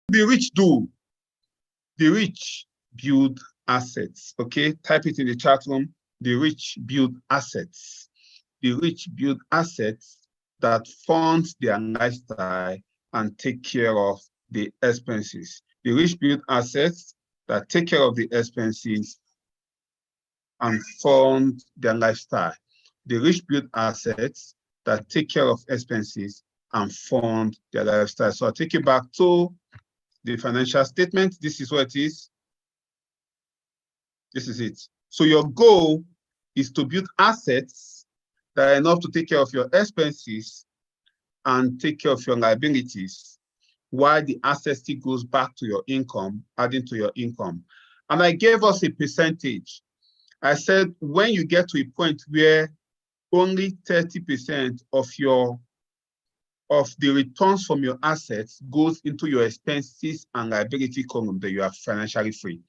the rich do? The rich build assets, okay? Type it in the chat room. The rich build assets. The rich build assets that fund their lifestyle and take care of the expenses. The rich build assets that take care of the expenses and fund their lifestyle. The rich build assets that take care of expenses and fund their lifestyle. So I'll take you back to the financial statement. This is what it is. This is it. So your goal is to build assets that are enough to take care of your expenses and take care of your liabilities, while the asset still goes back to your income, adding to your income. And I gave us a percentage. I said, when you get to a point where only 30% of the returns from your assets goes into your expenses and liability column, that you are financially free.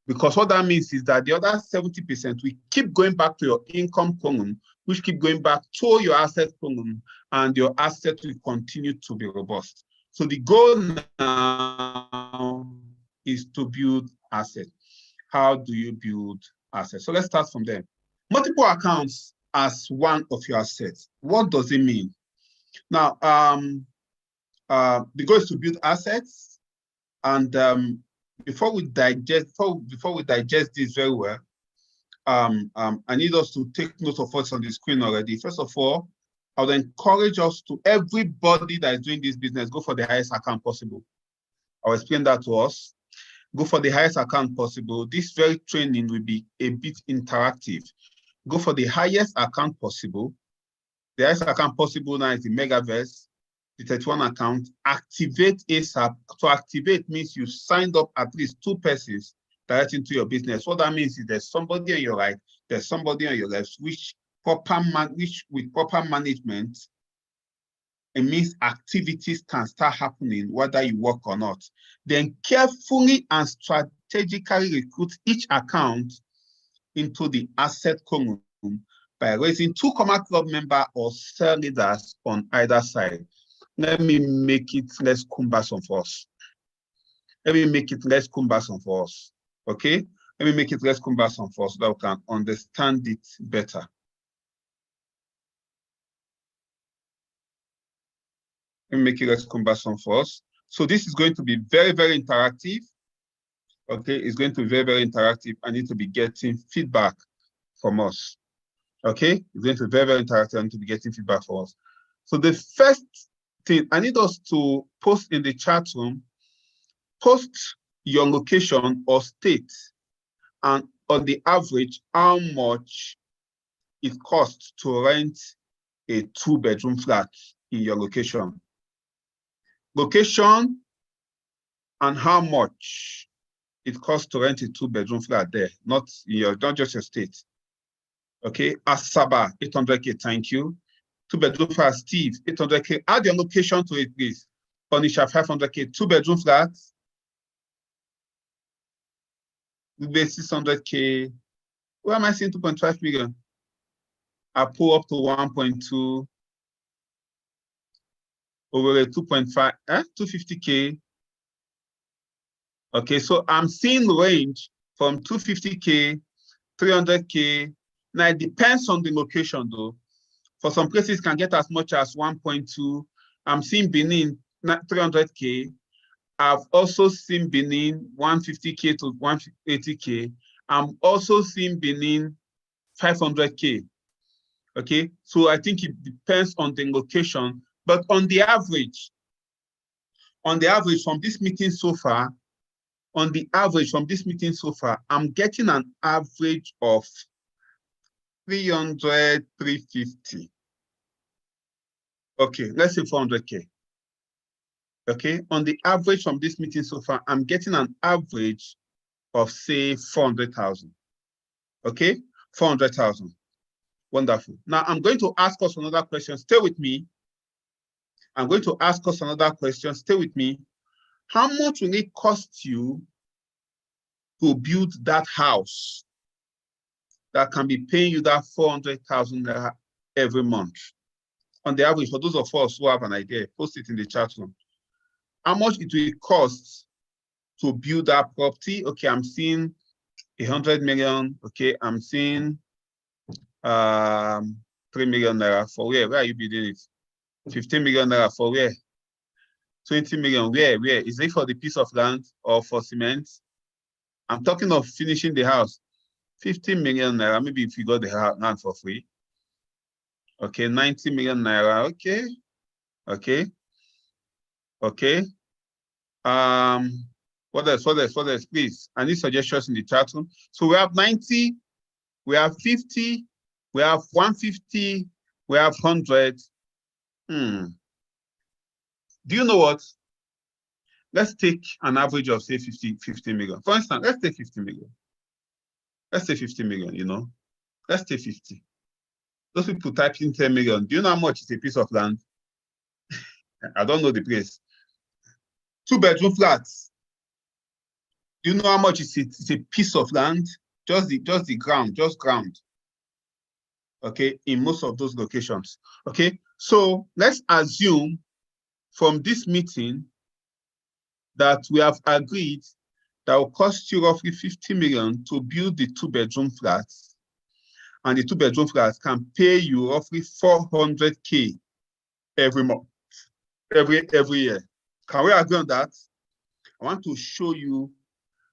Because what that means is that the other 70% will keep going back to your income column, which keep going back to your asset column, and your asset will continue to be robust. So the goal now is to build assets. How do you build assets? So let's start from there. Multiple accounts as one of your assets. What does it mean? Now, the goal is to build assets, and before we digest this very well, I need us to take note of what's on the screen already. First of all, I would encourage us to, everybody that is doing this business, go for the highest account possible. I'll explain that to us. Go for the highest account possible. This very training will be a bit interactive. Go for the highest account possible. The highest account possible now is the Megaverse, the 31 account. Activate ASAP. To activate means you signed up at least 2 persons direct into your business. What that means is there's somebody on your right, there's somebody on your left, which with proper management, it means activities can start happening whether you work or not. Then carefully and strategically recruit each account into the asset column by raising 2 Comma Club members or cell leaders on either side. Let me make it less cumbersome for us. Okay? Let me make it less cumbersome for us so that we can understand it better. Let me make it less cumbersome for us. So this is going to be very, very interactive. Okay, it's going to be very, very interactive. I need to be getting feedback from us. Okay, it's going to be very, very interactive. I need to be getting feedback from us. So the first thing, I need us to post in the chat room, post your location or state, and on the average, how much it costs to rent a 2-bedroom flat in your location. Location and how much it costs to rent a 2-bedroom flat there, not just your state. Okay, Asaba, 800K, thank you. 2-bedroom flat, Steve, 800K. Add your location to it, please. Onisha, 500K, 2-bedroom flat. 600K. Where am I seeing 2.5 million? I pull up to 1.2. Over a 2.5, 250K. Okay, so I'm seeing range from 250K, 300K. Now it depends on the location though. For some places can get as much as 1.2. I'm seeing Benin 300K. I've also seen Benin 150K to 180K. I'm also seeing Benin 500K. Okay, so I think it depends on the location. But on the average from this meeting so far, I'm getting an average of 300, 350. Okay, let's say 400K. Okay, on the average from this meeting so far, I'm getting an average of say 400,000. Okay, 400,000. Wonderful. Now I'm going to ask us another question. Stay with me. I'm going to ask us another question. Stay with me. How much will it cost you to build that house that can be paying you that 400,000 every month? On the average, for those of us who have an idea, post it in the chat room. how much it will cost to build that property. Okay, I'm seeing 100 million. Okay, I'm seeing 3 million naira for where? Where are you building it? 15 million naira for where? 20 million, where? Is it for the piece of land or for cement? I'm talking of finishing the house. 15 million naira, maybe if you got the land for free. Okay, 90 million naira, okay. Okay. What else, please? I need suggestions in the chat room. So we have 90, we have 50, we have 150, we have 100. Do you know what? Let's take an average of, say, 50 million. For instance, let's take 50 million. Let's say 50 million, you know. Let's take 50. Those people type in 10 million. Do you know how much is a piece of land? I don't know the place. 2-bedroom flats. Do you know how much it's a piece of land? Just the ground, just ground. Okay, in most of those locations. Okay, so let's assume from this meeting that we have agreed that will cost you roughly 50 million to build the 2-bedroom flats, and the 2-bedroom flats can pay you roughly 400K every month, every year. Can we agree on that? I want to show you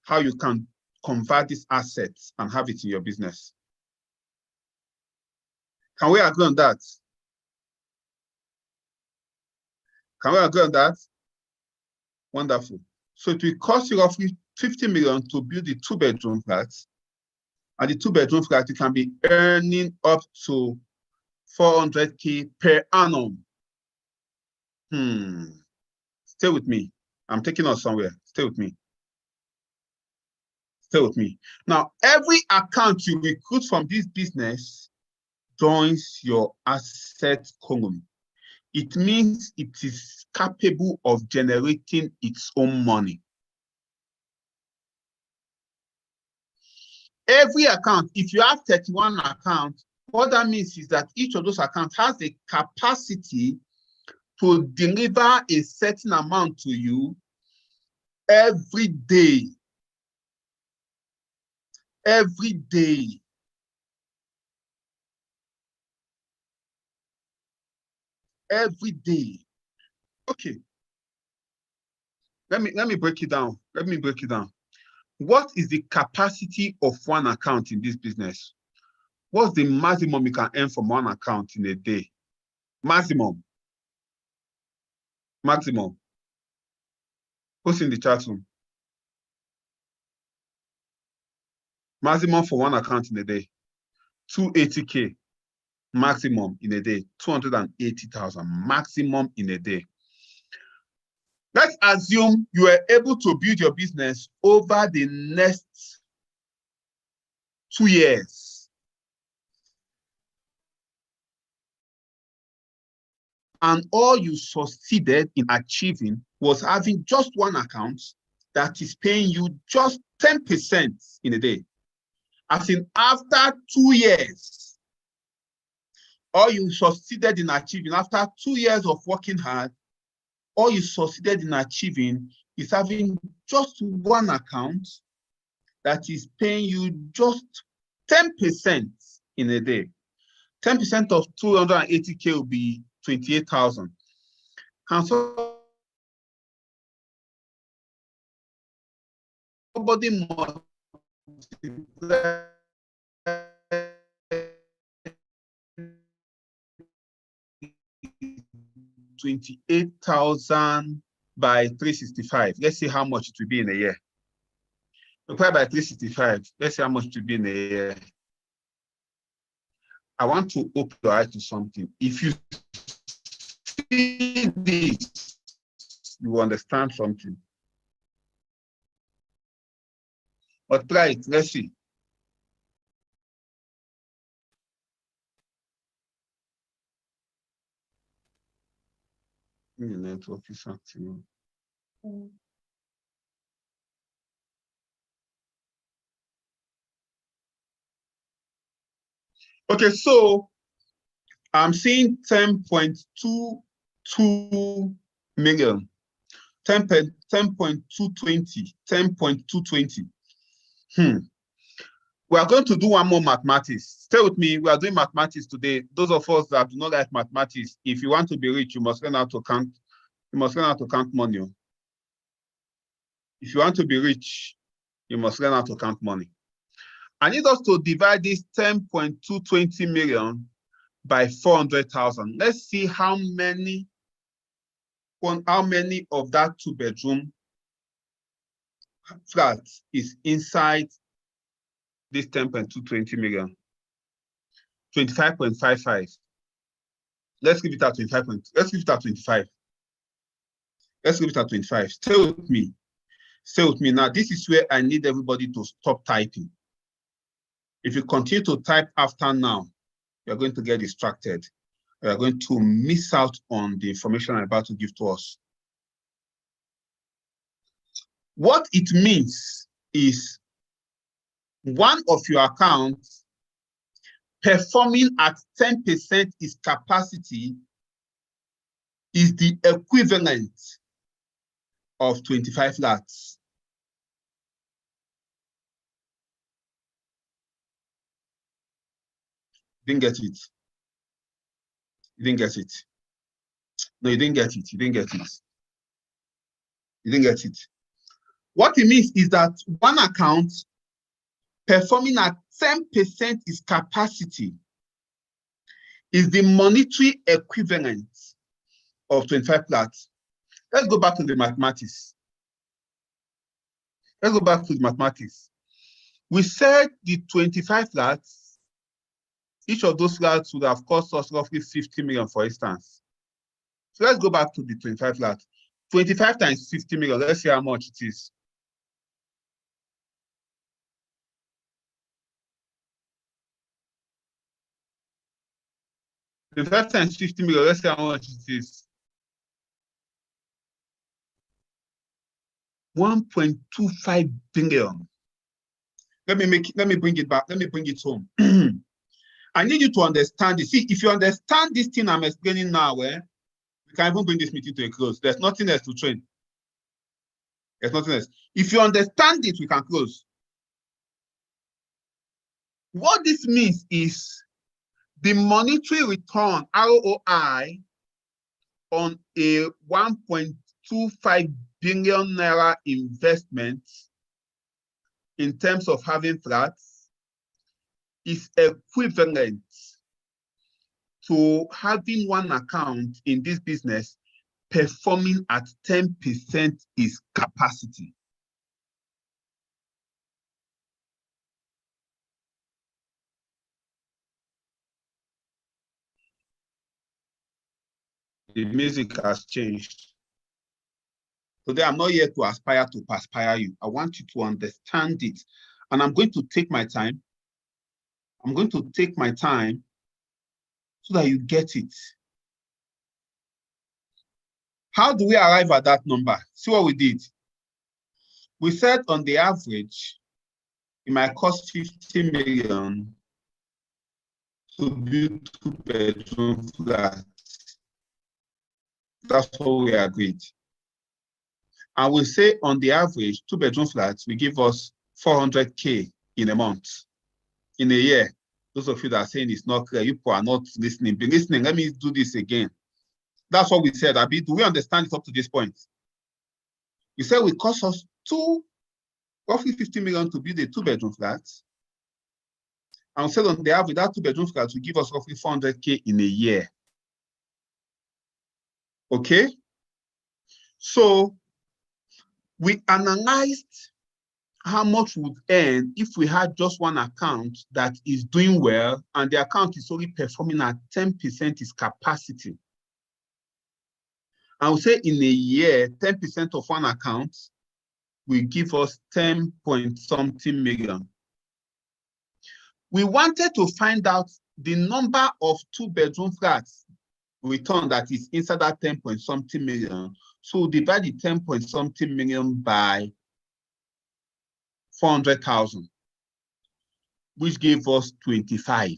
how you can convert these assets and have it in your business. Can we agree on that? Can we agree on that? Wonderful. So it will cost you roughly 50 million to build the 2-bedroom flats. And the 2-bedroom flat, you can be earning up to 400K per annum. Stay with me. I'm taking us somewhere. Stay with me. Stay with me. Now, every account you recruit from this business joins your asset column. It means it is capable of generating its own money. Every account, if you have 31 accounts, what that means is that each of those accounts has a capacity to deliver a certain amount to you every day. Every day. Every day. Okay. Let me break it down. Let me break it down. What is the capacity of one account in this business? What's the maximum you can earn from one account in a day? Maximum. Maximum. Who's in the chat room? Maximum for one account in a day. 280K. Maximum in a day. 280,000. Maximum in a day. Let's assume you are able to build your business over the next 2 years. And all you succeeded in achieving was having just one account that is paying you just 10% in a day. As in, after 2 years, all you succeeded in achieving after 2 years of working hard, all you succeeded in achieving is having just one account that is paying you just 10% in a day. 10% of 280K will be 28,000. Can somebody multiply 28,000 by 365? Let's see how much it will be in a year. Multiply by 365. Let's see how much it will be in a year. I want to open your eye to something. If you see this, you understand something. But try it. Let's see. Network is active. Okay, so I'm seeing 10.22 million. 10.220, 10.220. We are going to do one more mathematics. Stay with me. We are doing mathematics today. Those of us that do not like mathematics, if you want to be rich, you must learn how to count. You must learn how to count money. If you want to be rich, you must learn how to count money. I need us to divide this 10.220 million by 400,000. Let's see how many of that 2-bedroom flat is inside this 10.220 million. 25.55. Let's give it at 25. Let's give it at 25. Let's give it at 25. Stay with me. Stay with me. Now, this is where I need everybody to stop typing. If you continue to type after now, you're going to get distracted. You're going to miss out on the information I'm about to give to us. What it means is one of your accounts performing at 10% its capacity is the equivalent of 25 flats. You didn't get it. You didn't get it. No, you didn't get it. You didn't get it. You didn't get it. What it means is that one account performing at 10% its capacity is the monetary equivalent of 25 flats. Let's go back to the mathematics. Let's go back to the mathematics. We said the 25 flats, each of those flats would have cost us roughly 50 million, for instance. So let's go back to the 25 flats. 25 times 50 million, let's see how much it is. The 5 times 50 million, let's see how much it is. 1.25 billion. Let me bring it back. Let me bring it home. I need you to understand this. See, if you understand this thing I'm explaining now, we can even bring this meeting to a close. There's nothing else to train. There's nothing else. If you understand it, we can close. What this means is the monetary return, ROI, on a 1.25 billion naira investment in terms of having flats is equivalent to having one account in this business performing at 10% its capacity. The music has changed. Today, I'm not here to aspire to perspire you. I want you to understand it. And I'm going to take my time. I'm going to take my time so that you get it. How do we arrive at that number? See what we did. We said on the average, it might cost 50 million to build 2-bedroom flats. That's what we agreed. And we say on the average, 2-bedroom flats will give us 400K in a month, in a year. Those of you that are saying it's not clear, you people are not listening. Be listening. Let me do this again. That's what we said, Abi. Do we understand it up to this point? We said it cost us roughly 50 million to build a 2-bedroom flat. And we said on the average, that 2-bedroom flat will give us roughly 400K in a year. Okay? So we analyzed how much we would earn if we had just one account that is doing well and the account is only performing at 10% its capacity. I would say in a year, 10% of one account will give us 10-point-something million. We wanted to find out the number of 2-bedroom flats return that is inside that 10-point-something million. So we'll divide the 10-point-something million by 400,000, which gave us 25.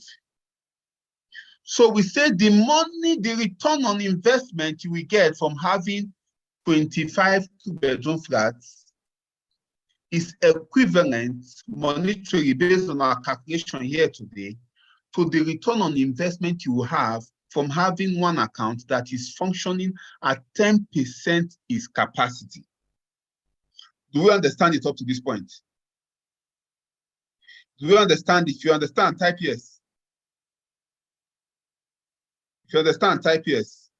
So we say the money, the return on investment you will get from having 25 two-bedroom flats is equivalent monetarily based on our calculation here today to the return on investment you will have from having one account that is functioning at 10% its capacity. Do we understand it up to this point? Do you understand? If you understand, type yes. If you understand, type yes.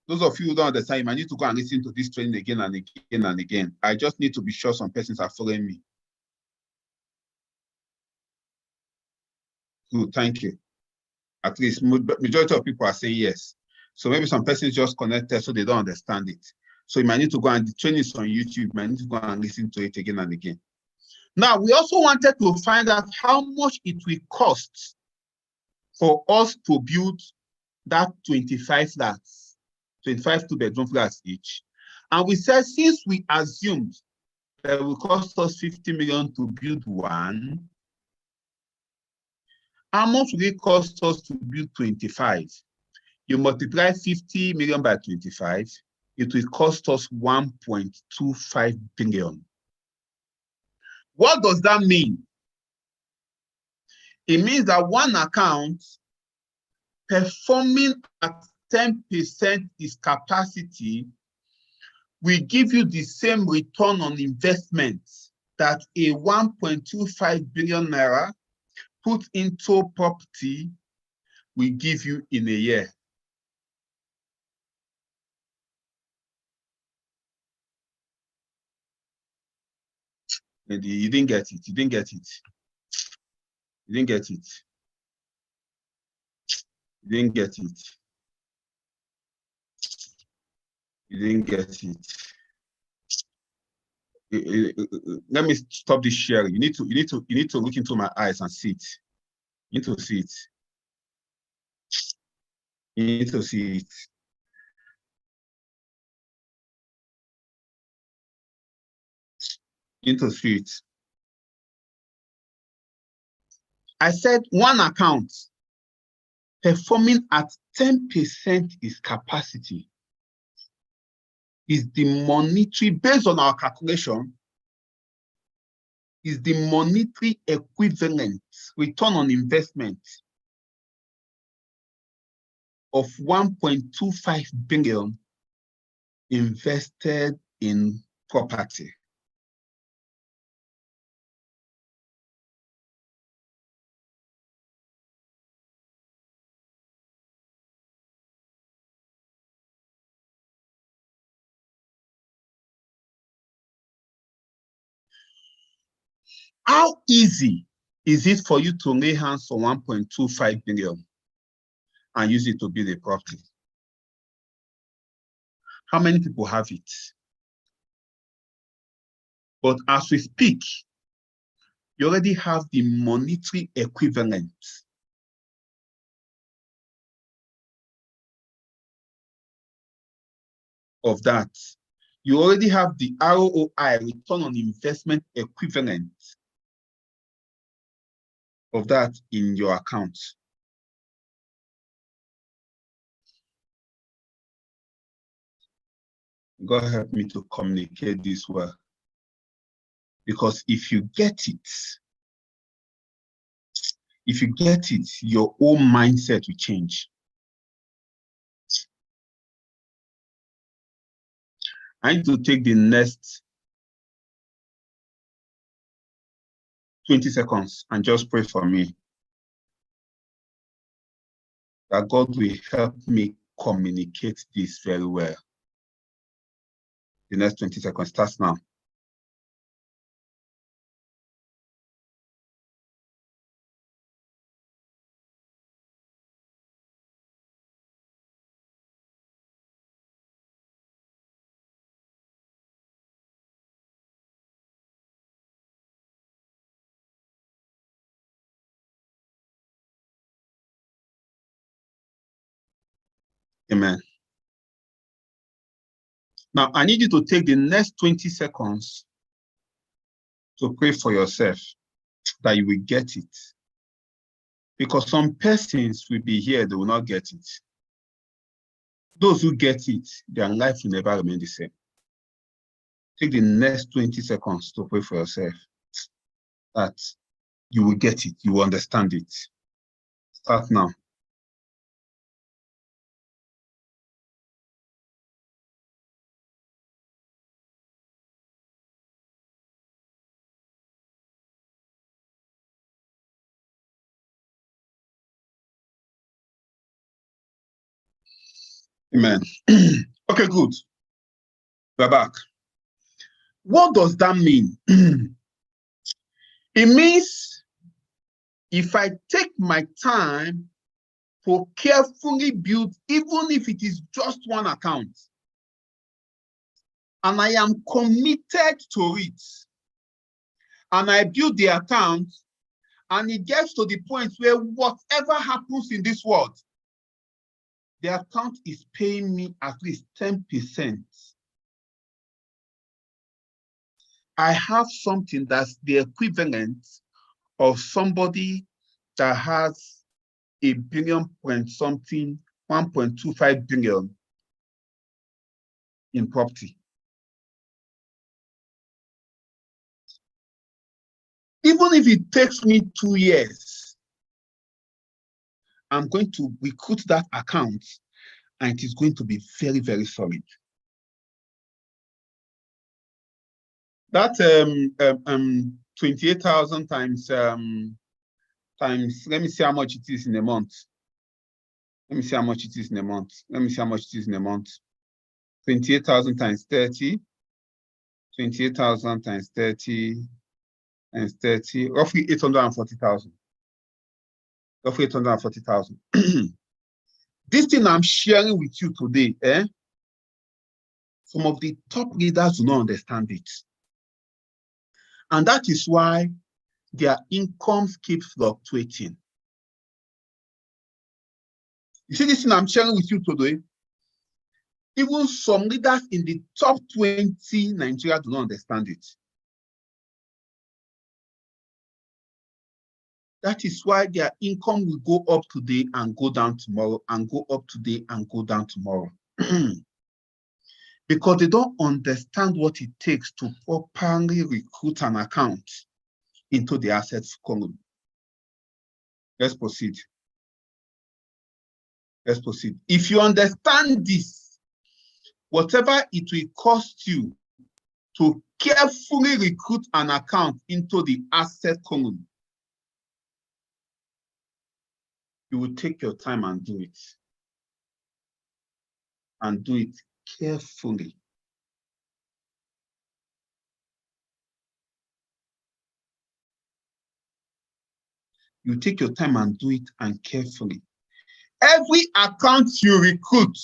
Those of you who don't understand, you might need to go and listen to this training again and again and again. I just need to be sure some persons are following me. Good, thank you. At least majority of people are saying yes. So maybe some persons just connected so they don't understand it. So you might need to go and the training is on YouTube, you might need to go and listen to it again and again. Now, we also wanted to find out how much it will cost for us to build that 25 flats, 25 two-bedroom flats each. And we said, since we assumed that it will cost us 50 million to build one, how much will it cost us to build 25? You multiply 50 million by 25, it will cost us 1.25 billion. What does that mean? It means that one account performing at 10% its capacity will give you the same return on investment that a 1.25 billion naira put into property will give you in a year. And you didn't get it. You didn't get it. You didn't get it. You didn't get it. You didn't get it. Let me stop this sharing. You need to look into my eyes and see it. You need to see it. You need to see it. You need to see it. I said one account performing at 10% its capacity is the monetary, based on our calculation, is the monetary equivalent return on investment of 1.25 billion invested in property. How easy is it for you to lay hands on 1.25 billion and use it to build a property? How many people have it? But as we speak, you already have the monetary equivalent of that. You already have the ROI, return on investment equivalent of that in your account. God help me to communicate this well. Because if you get it, your whole mindset will change. I need to take the next 20 seconds and just pray for me that God will help me communicate this very well. The next 20 seconds starts now. Amen. Now, I need you to take the next 20 seconds to pray for yourself that you will get it. Because some persons will be here, they will not get it. Those who get it, their life will never remain the same. Take the next 20 seconds to pray for yourself that you will get it, you will understand it. Start now. Amen. Okay, good. We're back. What does that mean? It means if I take my time to carefully build, even if it is just one account, and I am committed to it, and I build the account, and it gets to the point where whatever happens in this world, the account is paying me at least 10%. I have something that's the equivalent of somebody that has a billion point something, 1.25 billion in property. Even if it takes me 2 years, I'm going to recruit that account and it is going to be very, very solid. That 28,000 times, let me see how much it is in a month. Let me see how much it is in a month. Let me see how much it is in a month. 28,000 times 30. 28,000 times 30 times 30, roughly 840,000. Roughly 840,000. This thing I'm sharing with you today, some of the top leaders do not understand it. And that is why their incomes keep fluctuating. You see this thing I'm sharing with you today? Even some leaders in the top 20 Nigeria do not understand it. That is why their income will go up today and go down tomorrow, and go up today and go down tomorrow. Because they don't understand what it takes to properly recruit an account into the assets column. Let's proceed. Let's proceed. If you understand this, whatever it will cost you to carefully recruit an account into the asset column, you will take your time and do it. And do it carefully. You take your time and do it and carefully. Every account you recruit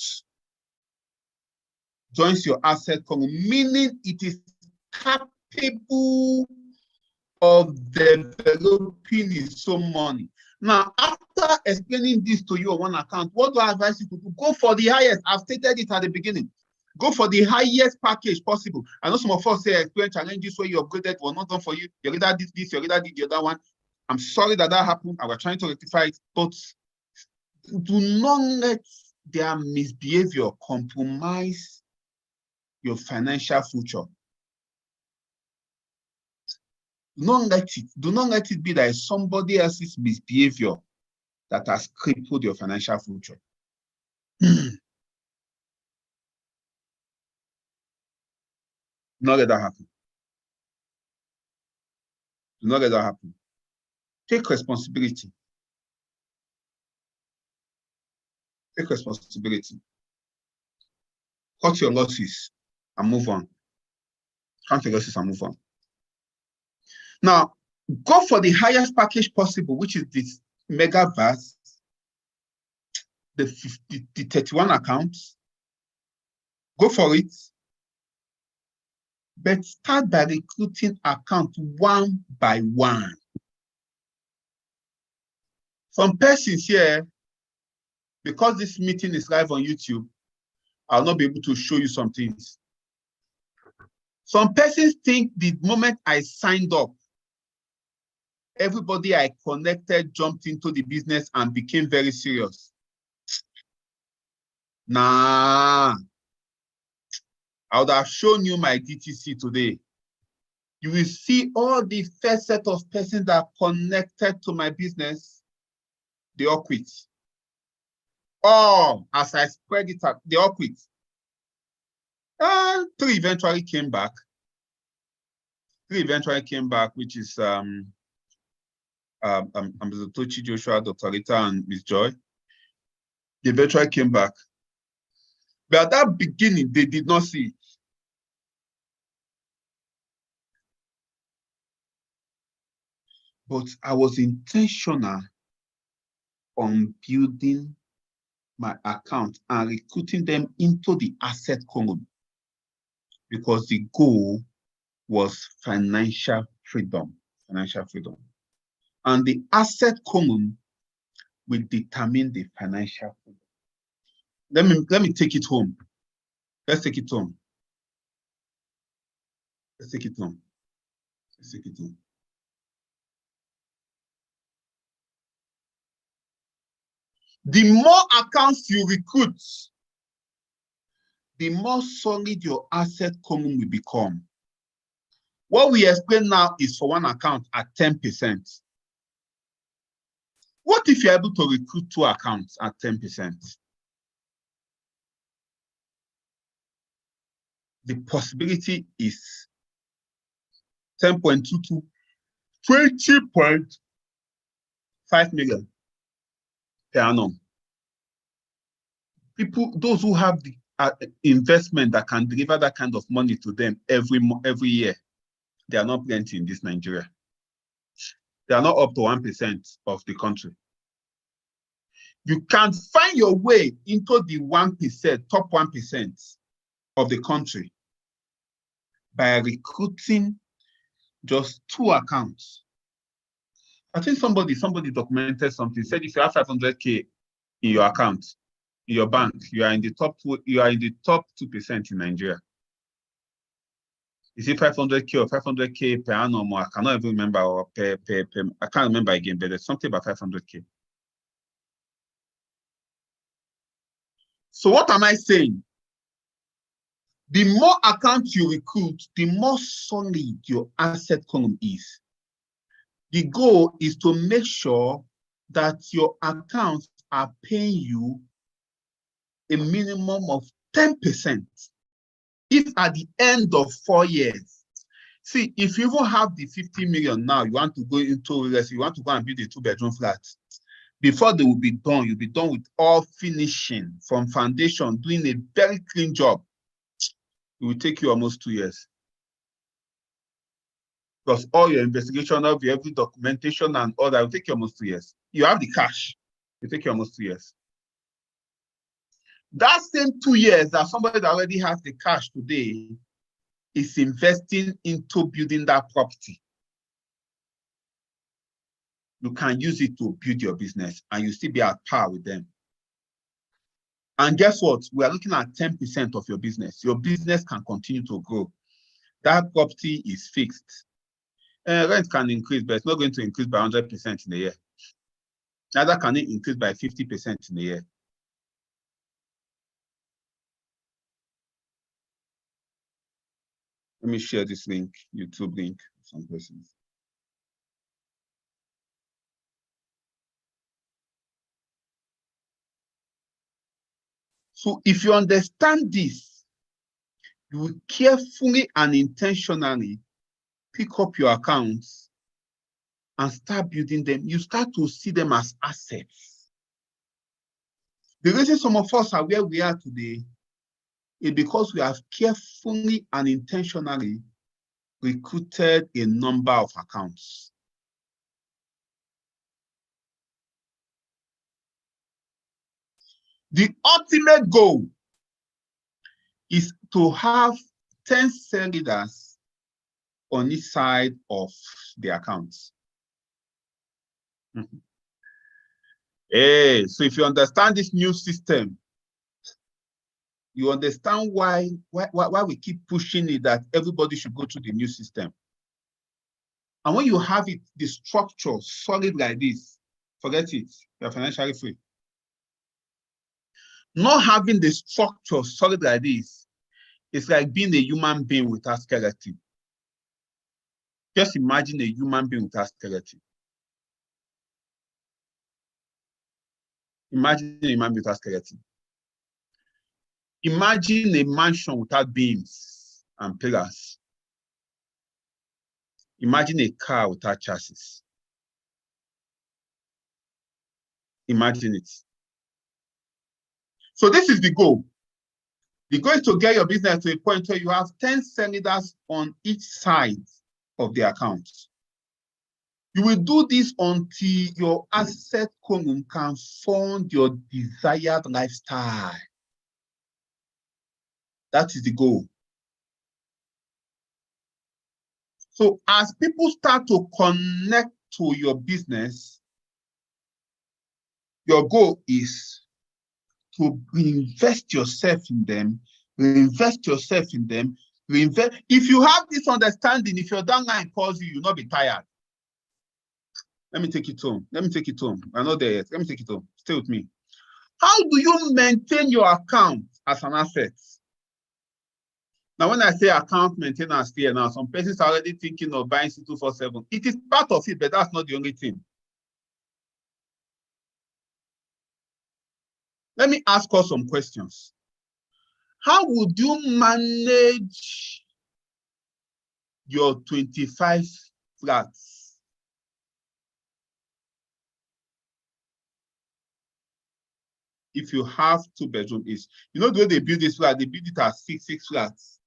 joins your asset column, meaning it is capable of developing its own money. Now, after explaining this to you on one account, what do I advise you to do? Go for the highest. I've stated it at the beginning. Go for the highest package possible. I know some of us say experience challenges where you upgraded was not done for you. Your leader did this, your leader did the other one. I'm sorry that happened. I was trying to rectify it, but do not let their misbehavior compromise your financial future. Do not let it be that it's somebody else's misbehavior that has crippled your financial future. Do not let that happen. Do not let that happen. Take responsibility. Take responsibility. Cut your losses and move on. Count your losses and move on. Now, go for the highest package possible, which is this mega vast, the 31 accounts. Go for it. But start by recruiting accounts one by one. Some persons here, because this meeting is live on YouTube, I'll not be able to show you some things. Some persons think the moment I signed up, everybody I connected jumped into the business and became very serious. Nah. I would have shown you my DTC today. You will see all the first set of persons that are connected to my business, they all quit. All, as I spread it out, they all quit. 3 eventually came back. 3 eventually came back, which is Tochi, Joshua, Dr. Rita, and Miss Joy. They eventually came back. But at that beginning, they did not see it. But I was intentional on building my account and recruiting them into the asset column because the goal was financial freedom. And the asset column will determine the financial freedom. Let me take it home. Let's take it home. Let's take it home. Let's take it home. The more accounts you recruit, the more solid your asset column will become. What we explain now is for one account at 10%. What if you're able to recruit 2 accounts at 10%? The possibility is 10.2 to 20.5 million per annum. People, those who have the investment that can deliver that kind of money to them every year, they are not plenty in this Nigeria. They are not up to 1% of the country. You can find your way into the 1%, top 1% of the country by recruiting just 2 accounts. I think somebody documented something, said if you have 500K in your account, in your bank, you are in the top 2% in Nigeria. Is it 500K or 500K per annum? I cannot even remember, or per I can't remember again, but there's something about 500K. So what am I saying? The more accounts you recruit, the more solid your asset column is. The goal is to make sure that your accounts are paying you a minimum of 10%. If at the end of 4 years, see, if you even have the 50 million now, you want to go into, you want to go and build a 2-bedroom flat, before they will be done, you'll be done with all finishing from foundation, doing a very clean job. It will take you almost 2 years. Because all your investigation of every documentation and all that will take you almost 2 years. You have the cash, it will take you almost 2 years. That same 2 years that somebody that already has the cash today is investing into building that property. You can use it to build your business and you still be at par with them. And guess what? We are looking at 10% of your business. Your business can continue to grow. That property is fixed. Rent can increase, but it's not going to increase by 100% in a year. Neither can it increase by 50% in a year. Let me share this link, YouTube link, with some persons. So if you understand this, you will carefully and intentionally pick up your accounts and start building them. You start to see them as assets. The reason some of us are where we are today is because we have carefully and intentionally recruited a number of accounts. The ultimate goal is to have 10 cell leaders on each side of the accounts. Hey, so if you understand this new system, you understand why we keep pushing it that everybody should go through the new system. And when you have it, the structure solid like this, forget it, you're financially free. Not having the structure solid like this, It's like being a human being without skeleton. Just imagine a human being without skeleton. Imagine a human being without skeleton. Imagine a mansion without beams and pillars. Imagine a car without chassis. Imagine it. So this is the goal. The goal is to get your business to a point where you have 10 cylinders on each side of the account. You will do this until your asset column can fund your desired lifestyle. That is the goal. So as people start to connect to your business, your goal is to reinvest yourself in them, reinvest yourself in them, reinvest. If you have this understanding, if your downline calls you, you'll not be tired. Let me take it home. Let me take it home. I'm not there yet. Let me take it home. Stay with me. How do you maintain your account as an asset? Now, when I say account maintenance here now, some persons are already thinking of buying C247. It is part of it, but that's not the only thing. Let me ask us some questions. How would you manage your 25 flats? If you have 2-bedroom each, you know the way they build this flat, they build it as six flats.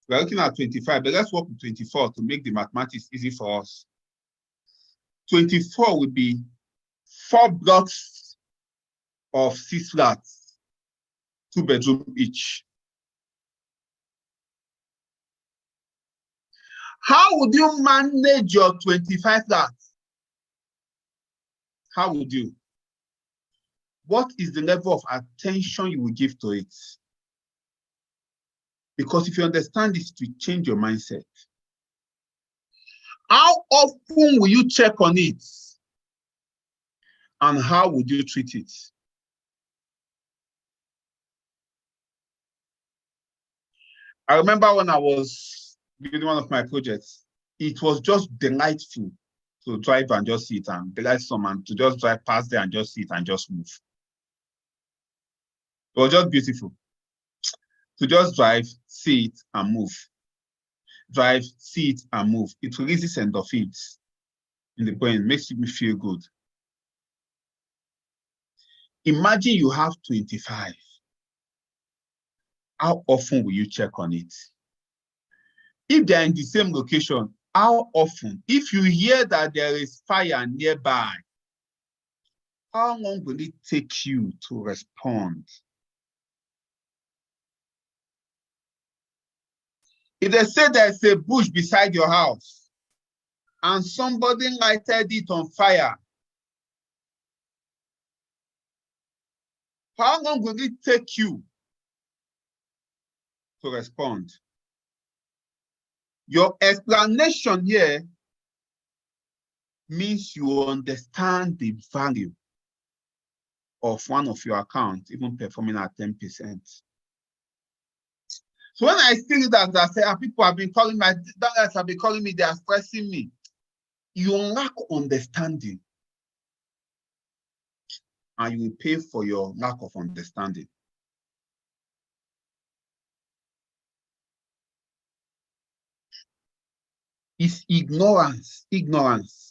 We're looking at 25, but let's work with 24 to make the mathematics easy for us. 24 would be 4 blocks of 6 flats, 2-bedroom each. How would you manage your 25 flats? How would you? What is the level of attention you will give to it? Because if you understand this, it will change your mindset. How often will you check on it? And how would you treat it? I remember when I was building one of my projects, it was just delightful to drive and just sit and delight someone to just drive past there and just sit and just move. It was just beautiful to just drive, sit and move. Drive, sit and move. It releases endorphins in the brain, makes me feel good. Imagine you have 25. How often will you check on it? If they're in the same location, how often? If you hear that there is fire nearby, how long will it take you to respond? If they say there's a bush beside your house and somebody lighted it on fire, how long will it take you to respond? Your explanation here means you understand the value of one of your accounts, even performing at 10%. So when I see that, I say, people have been calling me, downliners have been calling me, they are stressing me. You lack understanding. And you will pay for your lack of understanding. It's ignorance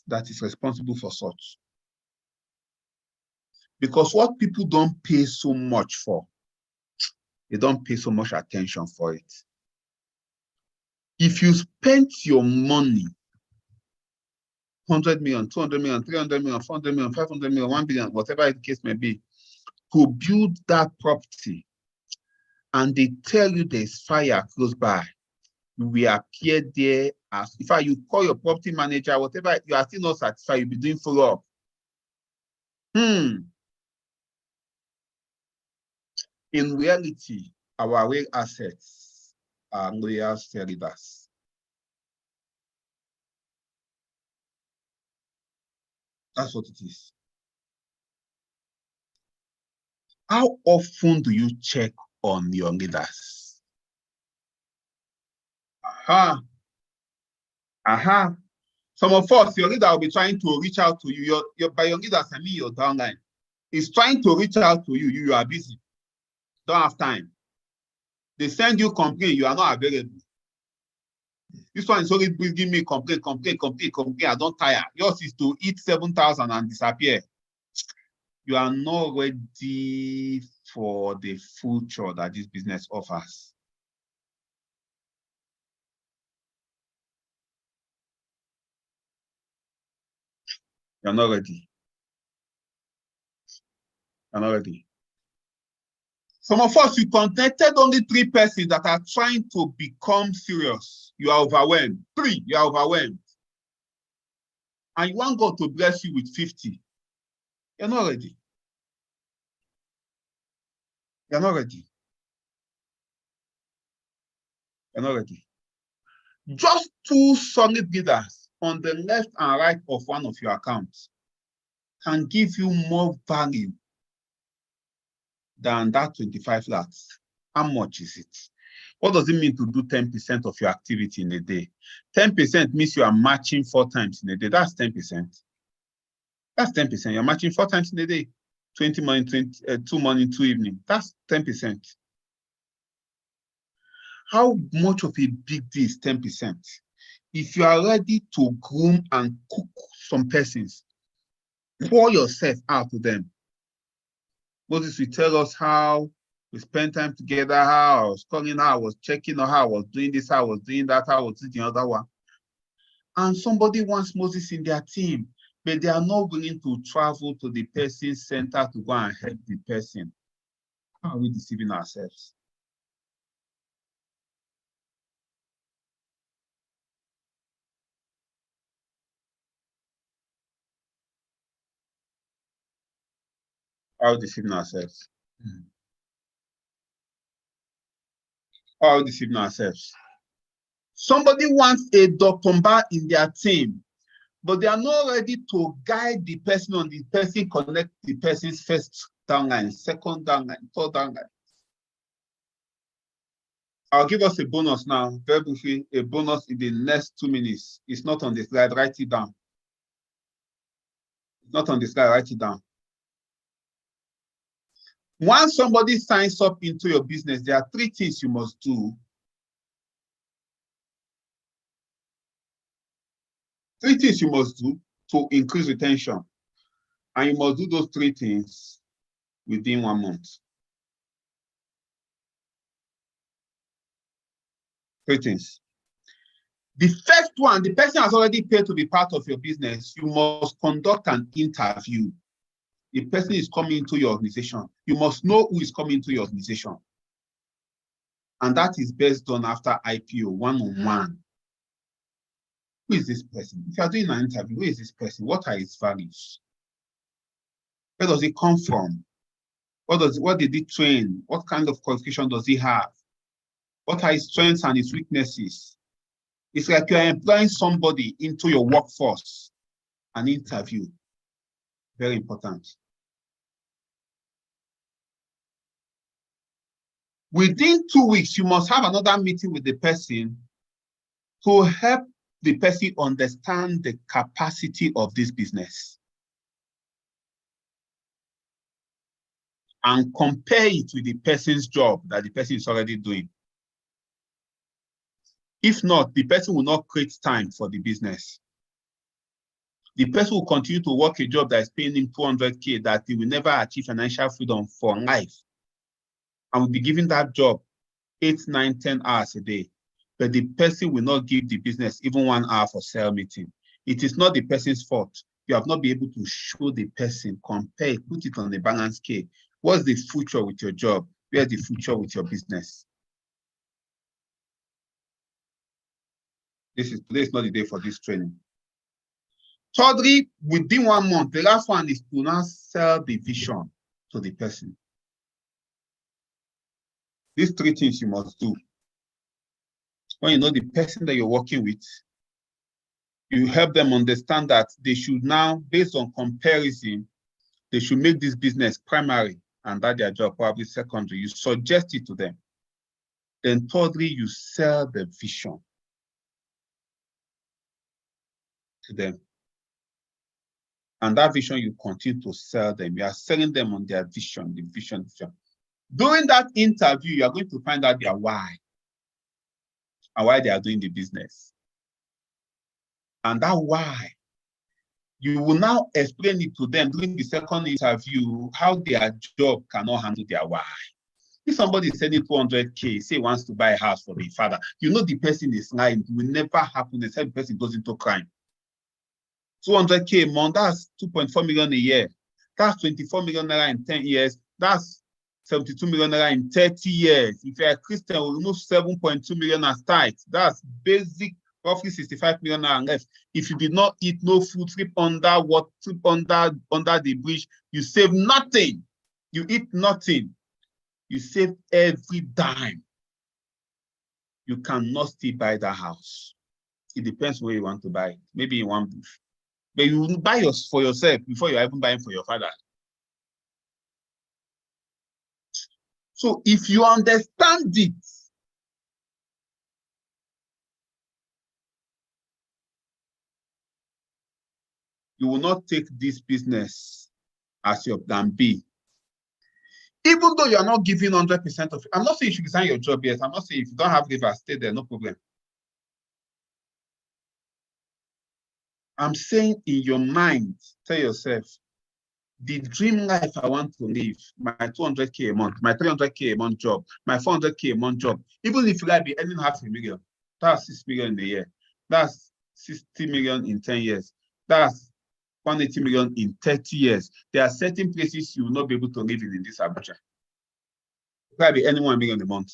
that is responsible for such. Because what people don't pay so much for, they don't pay so much attention for it. If you spent your money, 100 million, 200 million, 300 million, 400 million, 500 million, 1 billion, whatever the case may be, to build that property, and they tell you there's fire close by, you will appear there as, in fact, you call your property manager, whatever, you are still not satisfied, you'll be doing follow-up. In reality, our real assets are loyal shareholders. That's what it is. How often do you check on your leaders? Aha. Aha. Some of us, your leader will be trying to reach out to you. By your leaders, I mean your downline. Is trying to reach out to you. You are busy. Don't have time. They send you complaint, you are not available. This one is only bringing me complaint. I don't tire. Yours is to eat 7,000 and disappear. You are not ready for the future that this business offers. You're not ready. You're not ready. Some of us, you contacted only 3 persons that are trying to become serious. You are overwhelmed. 3, you are overwhelmed. And you want God to bless you with 50. You're not ready. You're not ready. You're not ready. Just 2 solid leaders on the left and right of one of your accounts can give you more value than that 25 flats. How much is it? What does it mean to do 10% of your activity in a day? 10% means you are matching 4 times in a day. That's 10%. That's 10%. You're matching 4 times in a day. 20 morning, 2 morning, 2 evening. That's 10%. How much of a big deal is 10%? If you are ready to groom and cook some persons, pour yourself out to them. Moses will tell us how we spent time together, how I was calling, how I was checking, or how I was doing this, how I was doing that, how I was doing the other one. And somebody wants Moses in their team, but they are not willing to travel to the person's center to go and help the person. How are we deceiving ourselves? How are we deceiving ourselves? How are we deceiving ourselves? Somebody wants a Dokumba in their team, but they are not ready to guide the person on the person, connect the person's first downline, second downline, third downline. I'll give us a bonus now, very briefly, a bonus in the next 2 minutes. It's not on the slide, write it down. It's not on the slide, write it down. Once somebody signs up into your business, there are 3 things you must do. 3 things you must do to increase retention. And you must do those 3 things within 1 month. 3 things. The first one, the person has already paid to be part of your business. You must conduct an interview. The person is coming into your organization. You must know who is coming into your organization. And that is best done after IPO, one-on-one. Who is this person? If you are doing an interview, who is this person? What are his values? Where does he come from? What did he train? What kind of qualification does he have? What are his strengths and his weaknesses? It's like you are employing somebody into your workforce. An interview. Very important. Within 2 weeks, you must have another meeting with the person to help the person understand the capacity of this business and compare it with the person's job that the person is already doing. If not, the person will not create time for the business. The person will continue to work a job that is paying him 200K that he will never achieve financial freedom for life, and will be given that job 8, 9, 10 hours a day. But the person will not give the business even 1 hour for sale meeting. It is not the person's fault. You have not been able to show the person, compare, put it on the balance scale. What's the future with your job? Where's the future with your business? Today is not the day for this training. Thirdly, within 1 month, the last one is to now sell the vision to the person. These 3 things you must do. When you know the person that you're working with, you help them understand that they should now, based on comparison, they should make this business primary and that their job probably secondary. You suggest it to them. Then thirdly, you sell the vision. to them. And that vision, you continue to sell them. You are selling them on their vision, the vision. During that interview, you are going to find out their why and why they are doing the business. And that why, you will now explain it to them during the second interview, how their job cannot handle their why. If somebody is sending 200K, say wants to buy a house for the father, you know the person is lying. It will never happen except the person goes into crime. 200K a month, that's 2.4 million a year. That's 24 million naira in 10 years. That's 72 million naira in 30 years. If you're a Christian, we'll remove 7.2 million as tithes. That's basic, roughly 65 million naira left. If you did not eat no food, sleep under the bridge, you save nothing. You eat nothing. You save every dime. You cannot still buy that house. It depends where you want to buy it. Maybe in one bush. But you will buy yours for yourself before you're even buying for your father. So if you understand it, you will not take this business as your plan B. Even though you're not giving 100% of it. I'm not saying you should resign your job, yes. I'm not saying if you don't have rivers, stay there, no problem. I'm saying in your mind, tell yourself, the dream life I want to live, my 200K a month, my 300K a month job, my 400K a month job, even if you like be earning half a million, that's 6 million in a year. That's 60 million in 10 years. That's 180 million in 30 years. There are certain places you will not be able to live in this Abuja. You might be earning 1 million a month.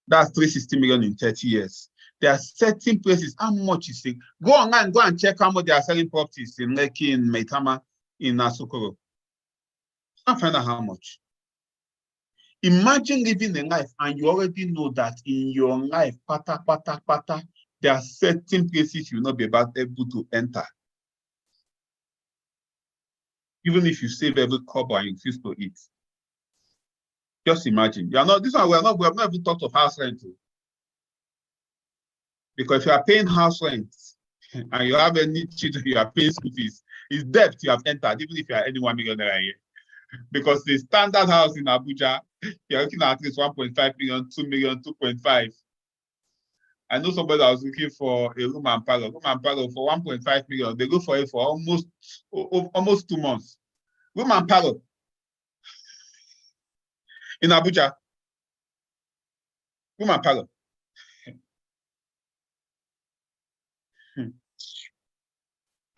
That's 360 million in 30 years. There are certain places, how much is it? Go online, go and check how much they are selling properties in Lekki, in Maitama, in Asokoro. Can't find out how much. Imagine living a life and you already know that in your life, there are certain places you will not be able to enter. Even if you save every kobo and you refuse to eat. Just imagine. You are not, this one, we have not even thought of house rent. Because if you are paying house rent and you have any children, you are paying school fees, it's debt you have entered, even if you are earning 1 million naira a year. Because the standard house in Abuja, you're looking at least 1.5 million, 2 million, 2.5. I know somebody that was looking for a room and parlor. Room and parlor for 1.5 million. They go for it for almost 2 months. Room and parlor in Abuja. Room and parlor.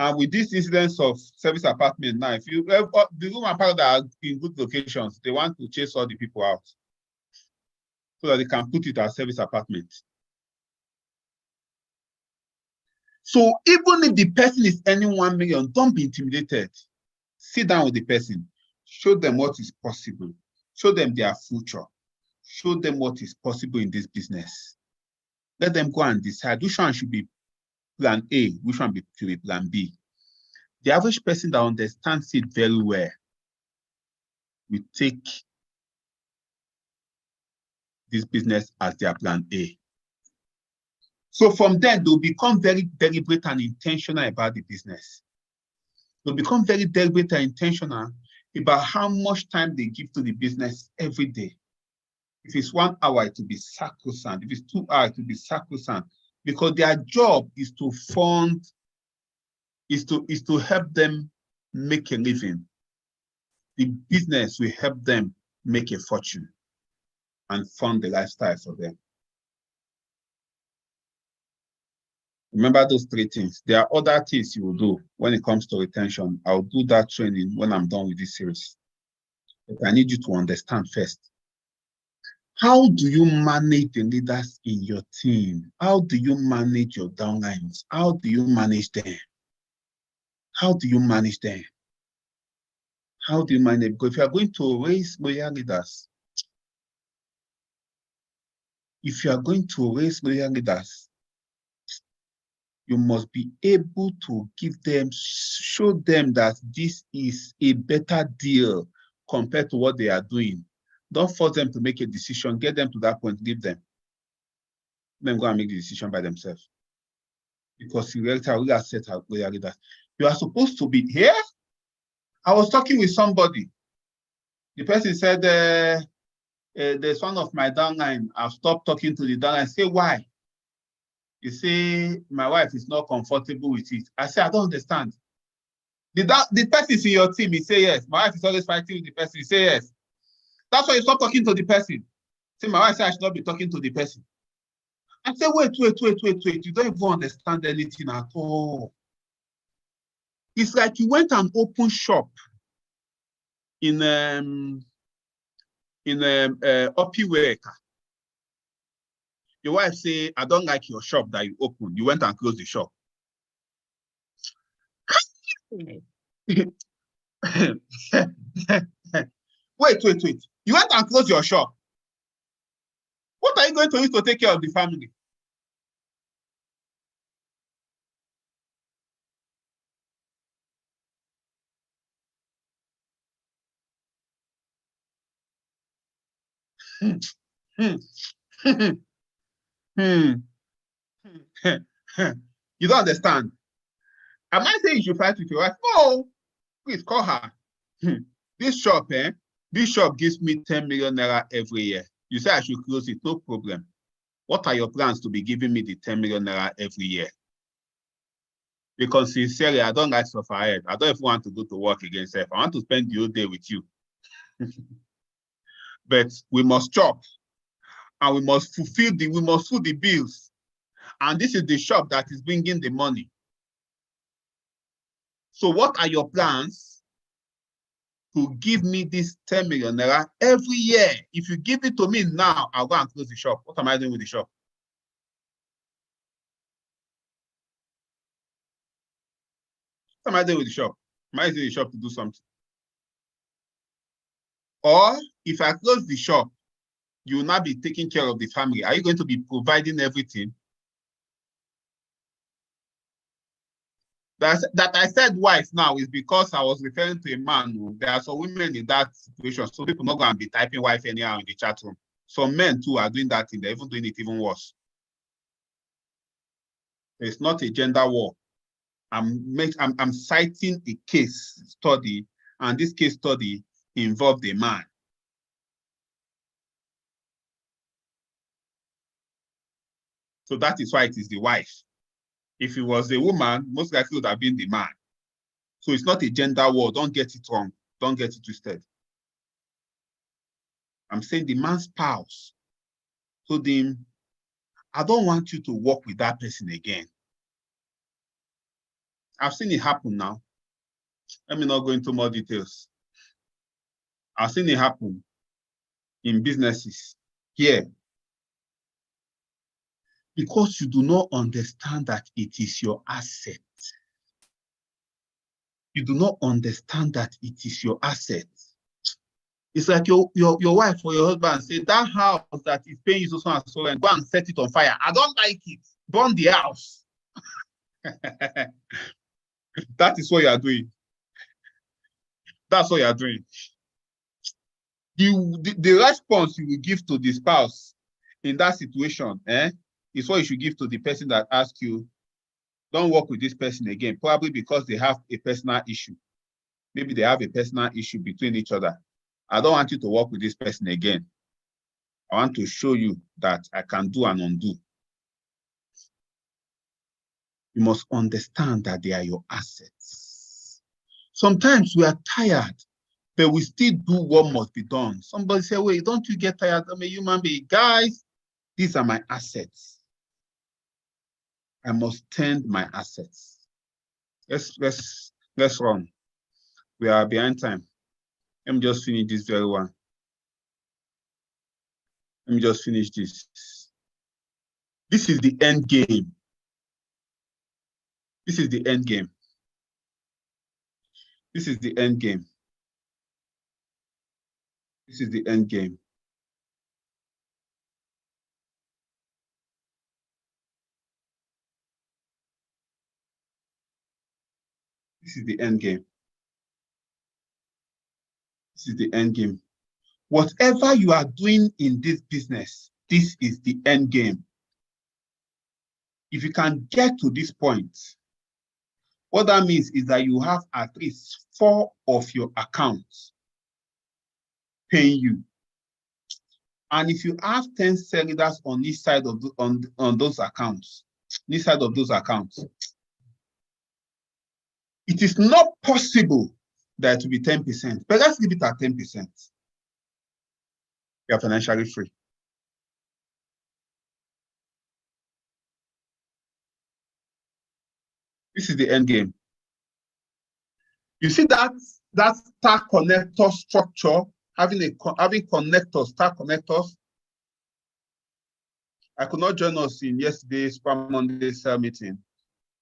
And with this incidence of service apartment now, if you have the room and parlor that are in good locations, they want to chase all the people out so that they can put it as service apartment. So even if the person is earning 1 million, don't be intimidated. Sit down with the person, show them what is possible, show them their future, show them what is possible in this business. Let them go and decide which one should be plan A, which one should be plan B. The average person that understands it very well will take this business as their plan A. So from then, they'll become very deliberate and intentional about the business. They'll become very deliberate and intentional about how much time they give to the business every day. If it's 1 hour, it will be sacrosanct. If it's 2 hours, it will be sacrosanct. Because their job is to fund, is to help them make a living. The business will help them make a fortune and fund the lifestyle for them. Remember those 3 things. There are other things you will do when it comes to retention. I'll do that training when I'm done with this series. But I need you to understand first. How do you manage the leaders in your team? How do you manage your downlines? How do you manage them? How do you manage them? How do you manage? Because if you are going to raise loyal leaders, you must be able to give them, show them that this is a better deal compared to what they are doing. Don't force them to make a decision. Get them to that point, give them. Then go and make the decision by themselves. because you really accept that you are supposed to be here. I was talking with somebody. The person said, there's one of my downline. I've stopped talking to the downline. I say, why? You say, my wife is not comfortable with it. I say, I don't understand. The person is in your team. He say, yes. My wife is always fighting with the person. He say, yes. That's why you stop talking to the person. Say, my wife said I should not be talking to the person. I say, wait. You don't even understand anything at all. It's like you went and opened shop in Opiweka. Your wife say, I don't like your shop that you opened. You went and closed the shop. Wait. You went and closed your shop. What are you going to use to take care of the family? You don't understand. Am I saying you should fight with your wife? No. Please call her. This shop gives me 10 million naira every year. You say I should close it, no problem. What are your plans to be giving me the 10 million naira every year? Because sincerely, I don't like suffer ahead. I don't even want to go to work again. I want to spend the whole day with you. But we must chop, and we must fulfill the bills. And this is the shop that is bringing the money. So what are your plans to give me this 10 million naira every year? If you give it to me now, I'll go and close the shop. What am I doing with the shop? What am I doing with the shop? Am I using the shop to do something? Or if I close the shop, you will not be taking care of the family. Are you going to be providing everything? That I said wife now is because I was referring to a man. There are some women in that situation, so people not going to be typing wife anyhow in the chat room. Some men too are doing that thing. They're even doing it even worse. It's not a gender war. I'm citing a case study, and this case study involved a man. So that is why it is the wife. If it was a woman, most likely would have been the man. So it's not a gender war. Don't get it wrong. Don't get it twisted. I'm saying the man's spouse told him, I don't want you to work with that person again. I've seen it happen now. Let me not go into more details. I've seen it happen in businesses here. Because you do not understand that it is your asset. You do not understand that it is your asset. It's like your wife or your husband say, that house that is paying you so and so, and go and set it on fire. I don't like it. Burn the house. That is what you are doing. That's what you are doing. The response you will give to the spouse in that situation is what you should give to the person that asks you, don't work with this person again, probably because they have a personal issue. Maybe they have a personal issue between each other. I don't want you to work with this person again. I want to show you that I can do and undo. You must understand that they are your assets. Sometimes we are tired, but we still do what must be done. Somebody say, wait, don't you get tired? I'm a human being. Guys, these are my assets. I must tend my assets. Let's run. We are behind time. Let me just finish this very one. Let me just finish this. This is the end game. This is the end game. This is the end game. This is the end game. This is the end game. This is the end game. Whatever you are doing in this business, this is the end game. If you can get to this point, what that means is that you have at least 4 of your accounts paying you. And if you have 10 cell leaders on each side of on those accounts, this side of those accounts, it is not possible that it will be 10%, but let's leave it at 10%. You are financially free. This is the end game. You see that star connector structure, having connectors, star connectors. I could not join us in yesterday's Super Monday cell meeting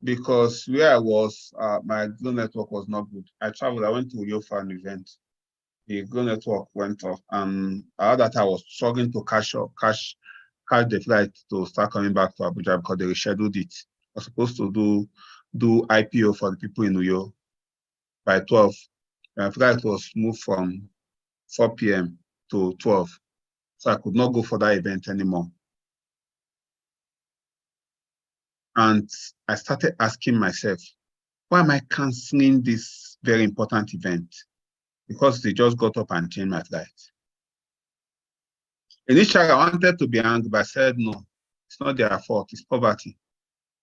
because where I was, my Glo network was not good. I traveled, I went to Uyo for an event. The Glo network went off, and that I was struggling to catch the flight to start coming back to Abuja because they rescheduled it. I was supposed to do IPO for the people in Uyo by 12. My flight was moved from 4 p.m. to 12. So I could not go for that event anymore. And I started asking myself, why am I canceling this very important event? Because they just got up and changed my flight. Initially, I wanted to be angry, but I said, no, it's not their fault, it's poverty.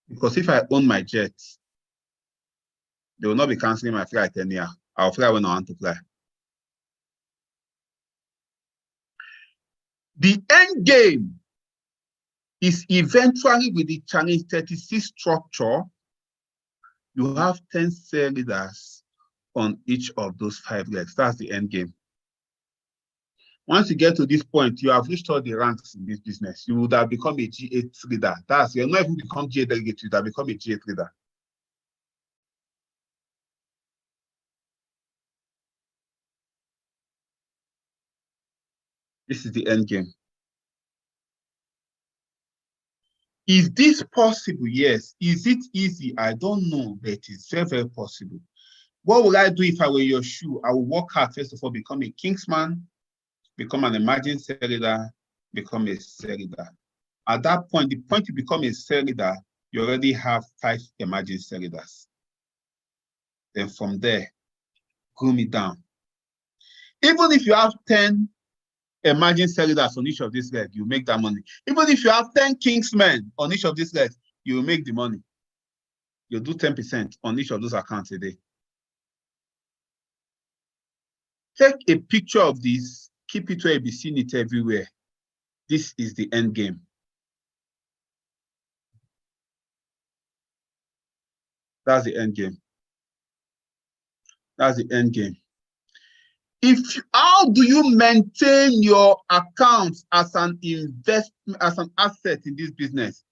Because if I own my jet, they will not be canceling my flight anyhow. I'll fly when I want to fly. The end game is eventually with the challenge 36 structure, you have 10 cell leaders on each of those 5 legs. That's the end game. Once you get to this point, you have reached all the ranks in this business. You would have become a G8 leader. You're not even become G8 delegate, you would have become a G8 leader. This is the end game. Is this possible? Yes. Is it easy? I don't know, but it's very, very possible. What would I do if I were your shoe? I would work hard, first of all, become a Kingsman, become an emerging cell leader, become a cell leader. At that point, the point you become a cell leader, you already have 5 emerging cell leaders. Then from there, groom it down. Even if you have 10 emerging cell leaders on each of these legs, you make that money. Even if you have 10 Kingsmen on each of these legs, you will make the money. You do 10% on each of those accounts a day. Take a picture of this, keep it where you be seeing it everywhere. This is the end game. That's the end game. That's the end game. How do you maintain your accounts as an investment, as an asset in this business?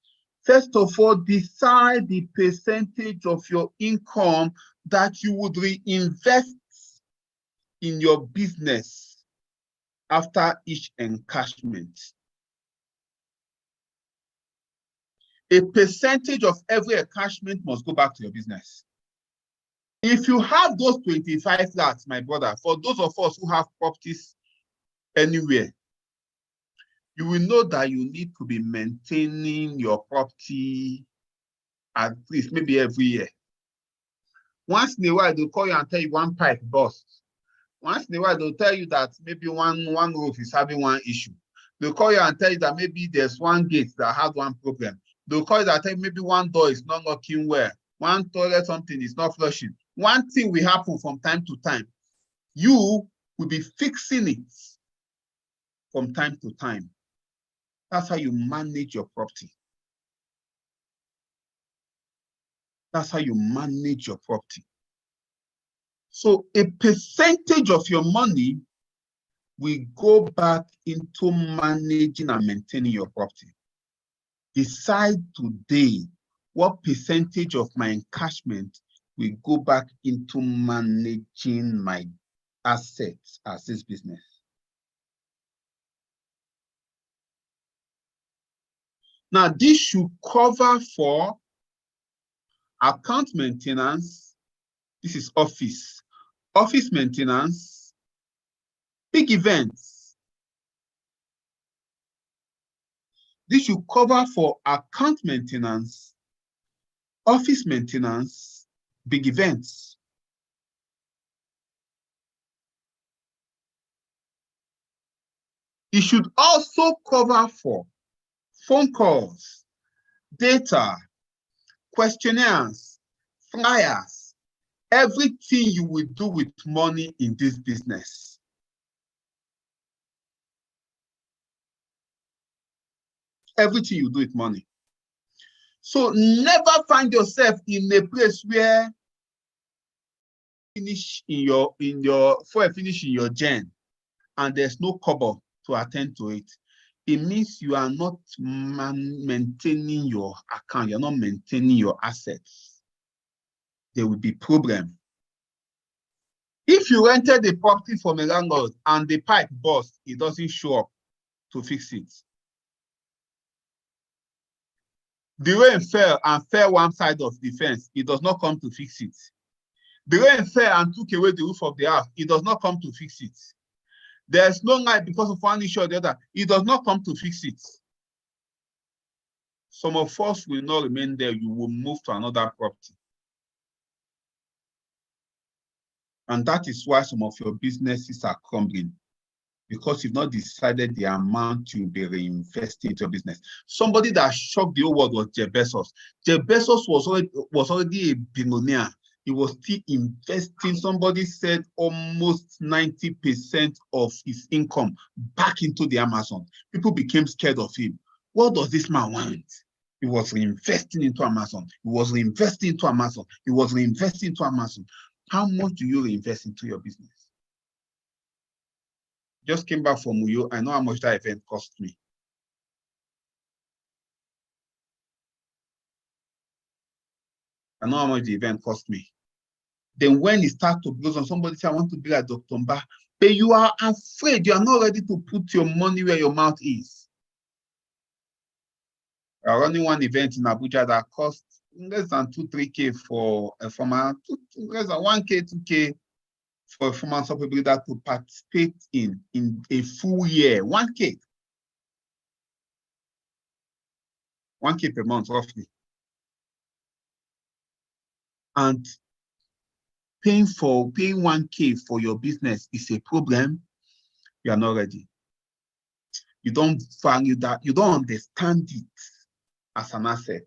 First of all, decide the percentage of your income that you would reinvest in your business after each encashment. A percentage of every encashment must go back to your business. If you have those 25 flats, my brother, for those of us who have properties anywhere, you will know that you need to be maintaining your property at least maybe every year. Once in a while, they'll call you and tell you one pipe burst. Once in a while, they'll tell you that maybe one roof is having one issue. They'll call you and tell you that maybe there's one gate that has one problem. They'll call you that tell you maybe one door is not locking well. One toilet, something is not flushing. One thing will happen from time to time. You will be fixing it from time to time. That's how you manage your property. That's how you manage your property. So a percentage of your money will go back into managing and maintaining your property. Decide today what percentage of my encashment will go back into managing my assets as this business. Now, this should cover for account maintenance. This is office maintenance, big events. This should cover for account maintenance, office maintenance, big events. It should also cover for phone calls, data, questionnaires, flyers, everything you will do with money in this business. Everything you do with money. So never find yourself in a place where finish in your gen and there's no cover to attend to it. It means you are not maintaining your account, you're not maintaining your assets. There will be problem. If you rented the property from a landlord and the pipe burst, it doesn't show up to fix it. The rain fell and fell one side of the fence, it does not come to fix it. The rain fell and took away the roof of the house, it does not come to fix it. There's no light because of one issue or the other, it does not come to fix it. Some of us will not remain there, you will move to another property. And that is why some of your businesses are crumbling, because you've not decided the amount you'll be reinvesting into your business. Somebody that shocked the whole world was Jeff Bezos. Jeff Bezos was already a billionaire. He was still investing. Somebody said almost 90% of his income back into the Amazon. People became scared of him. What does this man want? He was reinvesting into Amazon. He was reinvesting into Amazon. He was reinvesting into Amazon. How much do you reinvest into your business? Just came back from Uyo. I know how much that event cost me. I know how much the event cost me. Then when it starts to blow on, somebody say, I want to be like Dr. Mba, but you are afraid, you are not ready to put your money where your mouth is. We are running one event in Abuja that cost less than 2-3K for a former, less than 1K, 2K for a former software builder to participate in a full year. 1K. 1K per month, roughly. And paying 1K for your business is a problem. You are not ready. You don't value that. You don't understand it as an asset.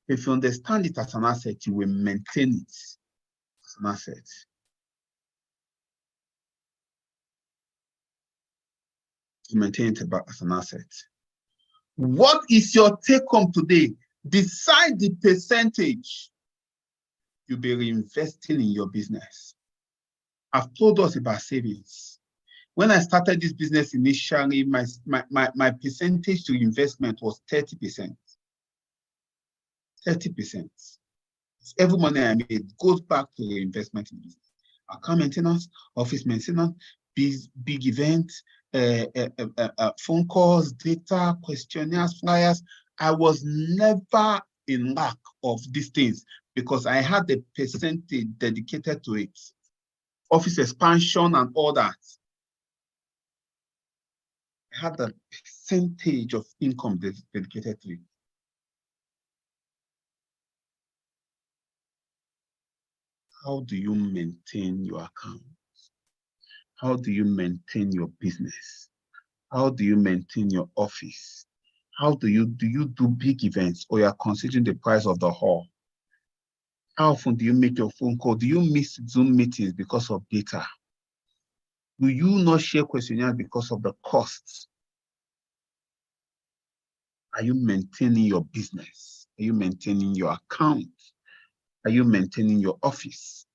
If you understand it as an asset, you will maintain it as an asset. You maintain it as an asset. What is your take home today? Decide the percentage you'll be reinvesting in your business. I've told us about savings. When I started this business initially, my percentage to investment was 30%. 30%. Every money I made goes back to the investment in business. Account maintenance, office maintenance, big events, phone calls, data, questionnaires, flyers. I was never in lack of these things because I had a percentage dedicated to it. Office expansion and all that. I had a percentage of income dedicated to it. How do you maintain your account? How do you maintain your business? How do you maintain your office? How do you do big events, or you're considering the price of the hall? How often do you make your phone call? Do you miss Zoom meetings because of data? Do you not share questionnaires because of the costs? Are you maintaining your business? Are you maintaining your account? Are you maintaining your office?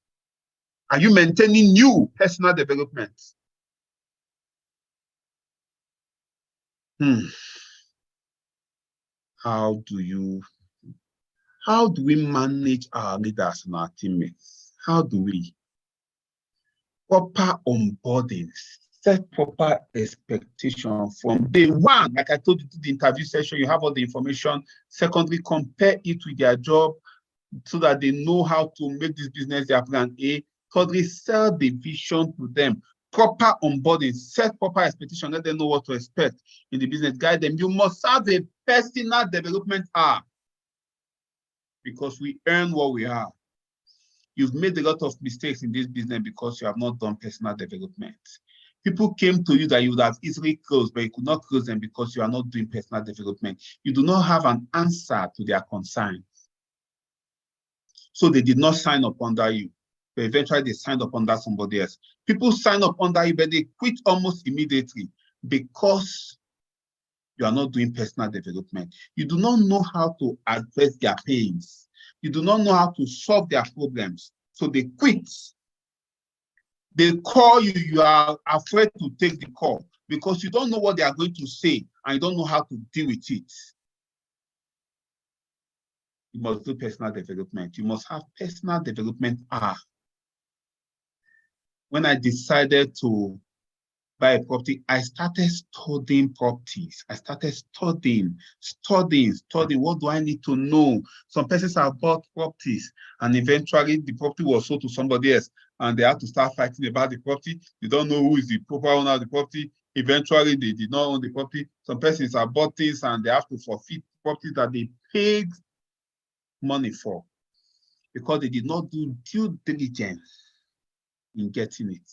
Are you maintaining new personal development? How do we manage our leaders and our teammates? How do we? Proper onboarding, set proper expectation from day one. Like I told you to the interview session, you have all the information. Secondly, compare it with their job so that they know how to make this business their plan A. Thirdly, sell the vision to them. Proper onboarding, set proper expectation, let them know what to expect in the business, guide them. You must have a personal development hour. because we earn what we have. You've made a lot of mistakes in this business because you have not done personal development. People came to you that you would have easily closed, but you could not close them because you are not doing personal development. You do not have an answer to their concerns. So they did not sign up under you, but eventually they signed up under somebody else. People sign up under you, but they quit almost immediately because you are not doing personal development. You do not know how to address their pains. You do not know how to solve their problems. So they quit. They call you, you are afraid to take the call because you don't know what they are going to say and you don't know how to deal with it. You must do personal development. You must have personal development. When I decided to buy a property, I started studying properties. I started studying. What do I need to know? Some persons have bought properties and eventually the property was sold to somebody else and they have to start fighting about the property. They don't know who is the proper owner of the property. Eventually, they did not own the property. Some persons have bought things and they have to forfeit properties that they paid money for because they did not do due diligence in getting it.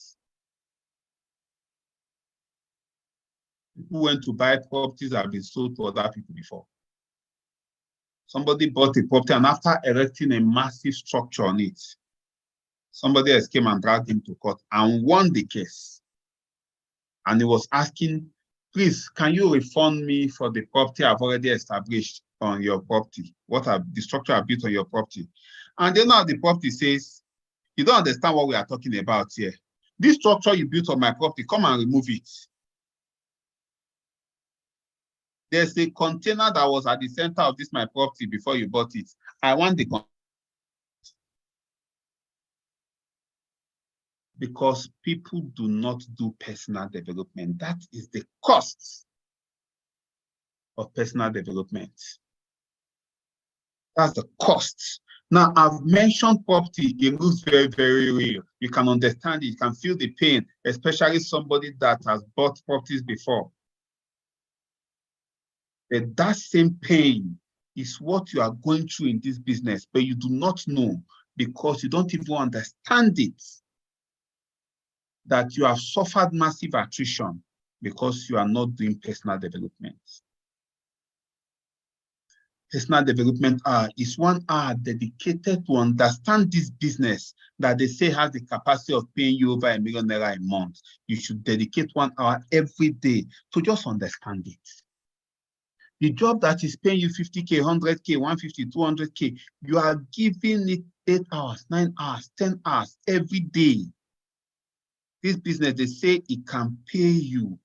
People went to buy properties that have been sold to other people before. Somebody bought a property and after erecting a massive structure on it, somebody else came and dragged him to court and won the case. And he was asking, please, can you refund me for the property I've already established on your property? The structure I built on your property? And then now the property says, you don't understand what we are talking about here. This structure you built on my property, come and remove it. There's a container that was at the center of this my property before you bought it. I want the container. Because people do not do personal development. That is the cost of personal development. That's the cost. Now, I've mentioned property. It looks very, very real. You can understand it. You can feel the pain, especially somebody that has bought properties before. But that same pain is what you are going through in this business, but you do not know because you don't even understand it, that you have suffered massive attrition because you are not doing personal development. Personal development hour is 1 hour dedicated to understand this business that they say has the capacity of paying you over ₦1 million a month. You should dedicate 1 hour every day to just understand it. The job that is paying you 50K, 100K, 150, 200K, you are giving it 8 hours, 9 hours, 10 hours every day. This business, they say it can pay you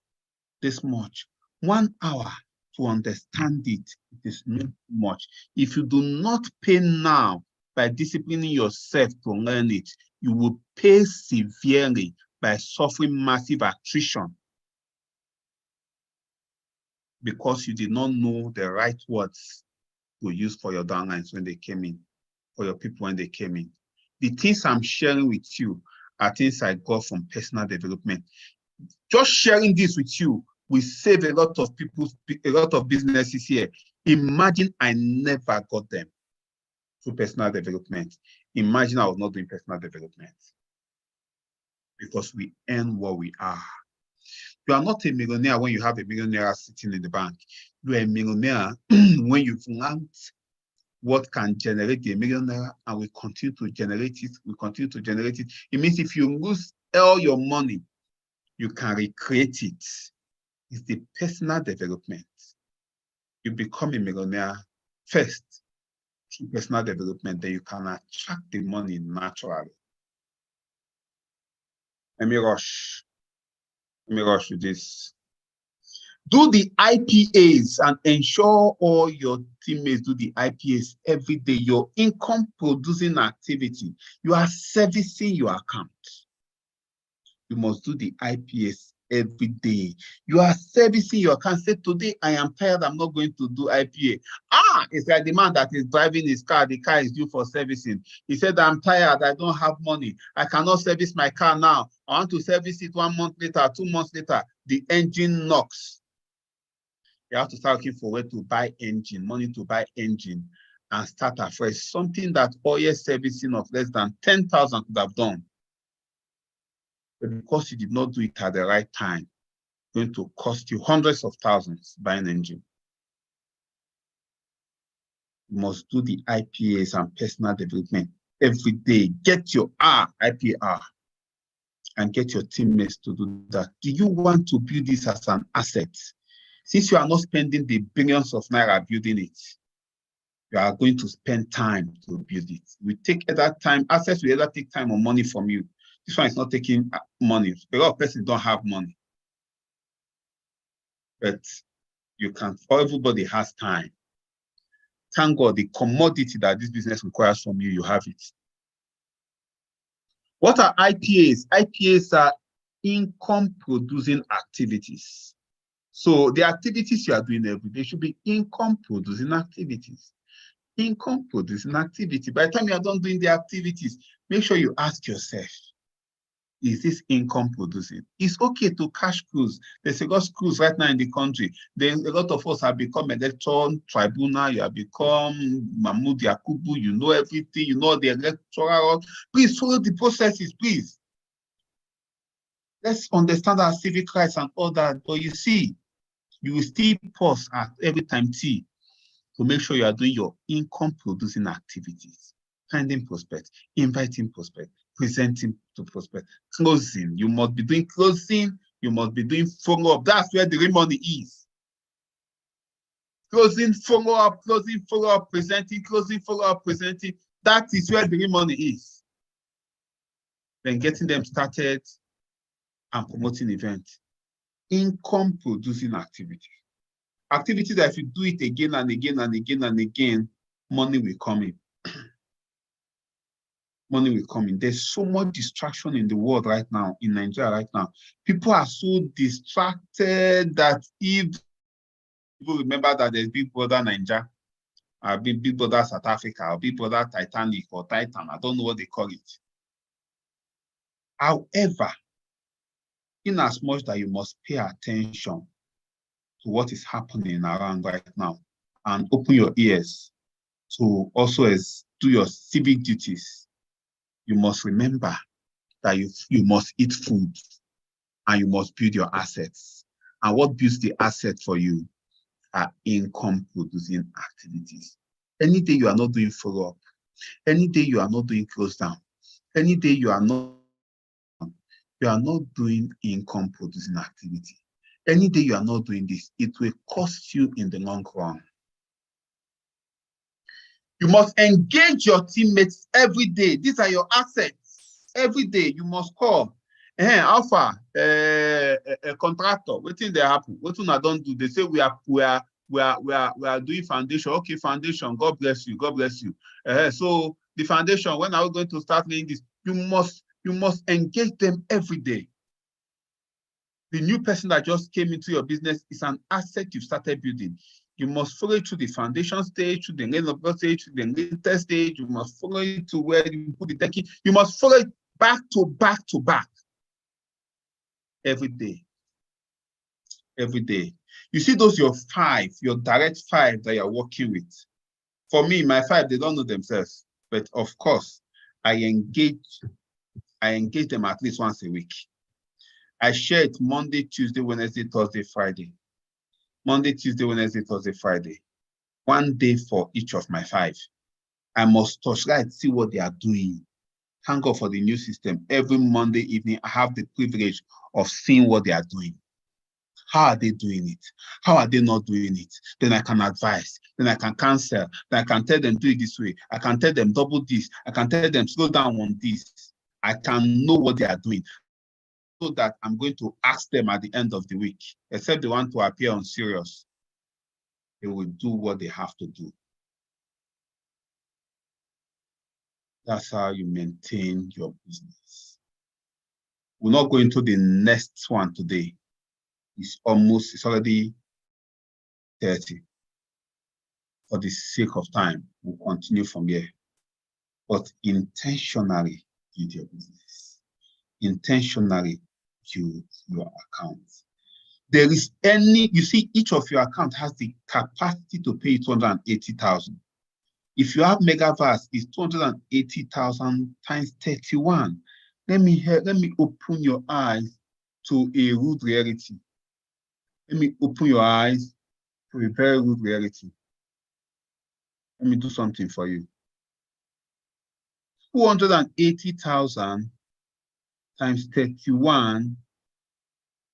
this much. 1 hour to understand it, it is not much. If you do not pay now by disciplining yourself to learn it, you will pay severely by suffering massive attrition because you did not know the right words to use for your downlines when they came in, for your people when they came in. The things I'm sharing with you are things I got from personal development. Just sharing this with you will save a lot of people, a lot of businesses here. Imagine I never got them through personal development. Imagine I was not doing personal development because we earn what we are. You are not a millionaire when you have $1 million sitting in the bank. You are a millionaire when you've learned what can generate $1 million and we continue to generate it. We continue to generate it. It means if you lose all your money, you can recreate it. It's the personal development. You become a millionaire first through personal development, then you can attract the money naturally. Let me rush with this. Do the IPAs and ensure all your teammates do the IPAs every day. Your income producing activity. You are servicing your account. You must do the IPAs every day. You are servicing your account. Say, today I am tired, I'm not going to do IPA. It's like the man that is driving his car. The car is due for servicing. He said, I'm tired, I don't have money. I cannot service my car now. I want to service it 1 month later, 2 months later. The engine knocks. You have to start looking for where to buy engine, money to buy engine. and start afresh. Something that oil servicing of less than 10,000 could have done. But because you did not do it at the right time, it's going to cost you hundreds of thousands buying engine. You must do the IPAs and personal development every day. Get your IPR and get your teammates to do that. Do you want to build this as an asset? Since you are not spending the billions of naira building it, you are going to spend time to build it. We take either time, assets will either take time or money from you. This one is not taking money. A lot of persons don't have money. But you can, everybody has time. Thank God the commodity that this business requires from you, you have it. What are IPAs? IPAs are income producing activities. So the activities you are doing every day should be income producing activities. Income producing activity. By the time you are done doing the activities, make sure you ask yourself, is this income producing? It's okay to cash cruise. There's a lot of schools right now in the country. There's a lot of us have become electoral tribunal. You have become Mahmoud Yakubu. You know everything. You know the electoral. Please follow the processes, please. Let's understand our civic rights and all that. But you see, you will still pause at every time T to make sure you are doing your income producing activities. Finding prospects, inviting prospects, presenting to prospects, closing. You must be doing closing, you must be doing follow-up. That's where the real money is. Closing, follow-up, presenting, closing, follow-up, presenting. That is where the real money is. Then getting them started and promoting events. Income producing activities. Activities that if you do it again and again and again and again, money will come in. Money will come in. There's so much distraction in the world right now, in Nigeria right now. People are so distracted that if people remember that there's Big Brother Nigeria, Big Brother South Africa, or Big Brother Titanic or Titan, I don't know what they call it. However, in as much that you must pay attention to what is happening around right now and open your ears to also do your civic duties, you must remember that you must eat food and you must build your assets. And what builds the asset for you are income producing activities. Any day you are not doing follow-up, any day you are not doing close down, any day you are not doing income producing activity, any day you are not doing this, it will cost you in the long run. You must engage your teammates every day. These are your assets. Every day you must call. Alpha, a contractor. What thing they happen? What thing I don't do? They say we are doing foundation. Okay, foundation. God bless you. God bless you. So the foundation. When are we going to start laying this? You must engage them every day. The new person that just came into your business is an asset you've started building. You must follow it to the foundation stage, to the end of the stage, to the later stage. You must follow it to where you put the decking. You must follow it back to back to back. Every day. Every day. You see those your direct five that you're working with. For me, my five, they don't know themselves. But of course, I engage them at least once a week. I share it Monday, Tuesday, Wednesday, Thursday, Friday. Monday, Tuesday, Wednesday, Thursday, Friday. One day for each of my five. I must touchlight, see what they are doing. Thank God for the new system. Every Monday evening, I have the privilege of seeing what they are doing. How are they doing it? How are they not doing it? Then I can advise. Then I can cancel. Then I can tell them do it this way. I can tell them double this. I can tell them slow down on this. I can know what they are doing, so that I'm going to ask them at the end of the week, except they want to appear unserious, they will do what they have to do. That's how you maintain your business. We're not going to the next one today. It's already 30. For the sake of time, we'll continue from here. But intentionally build your business. Intentionally build your account. There is you see, each of your account has the capacity to pay 280,000. If you have megaverse, it's 280,000 times 31. Let me open your eyes to a rude reality. Let me open your eyes to a very rude reality. Let me do something for you. 280,000 times 31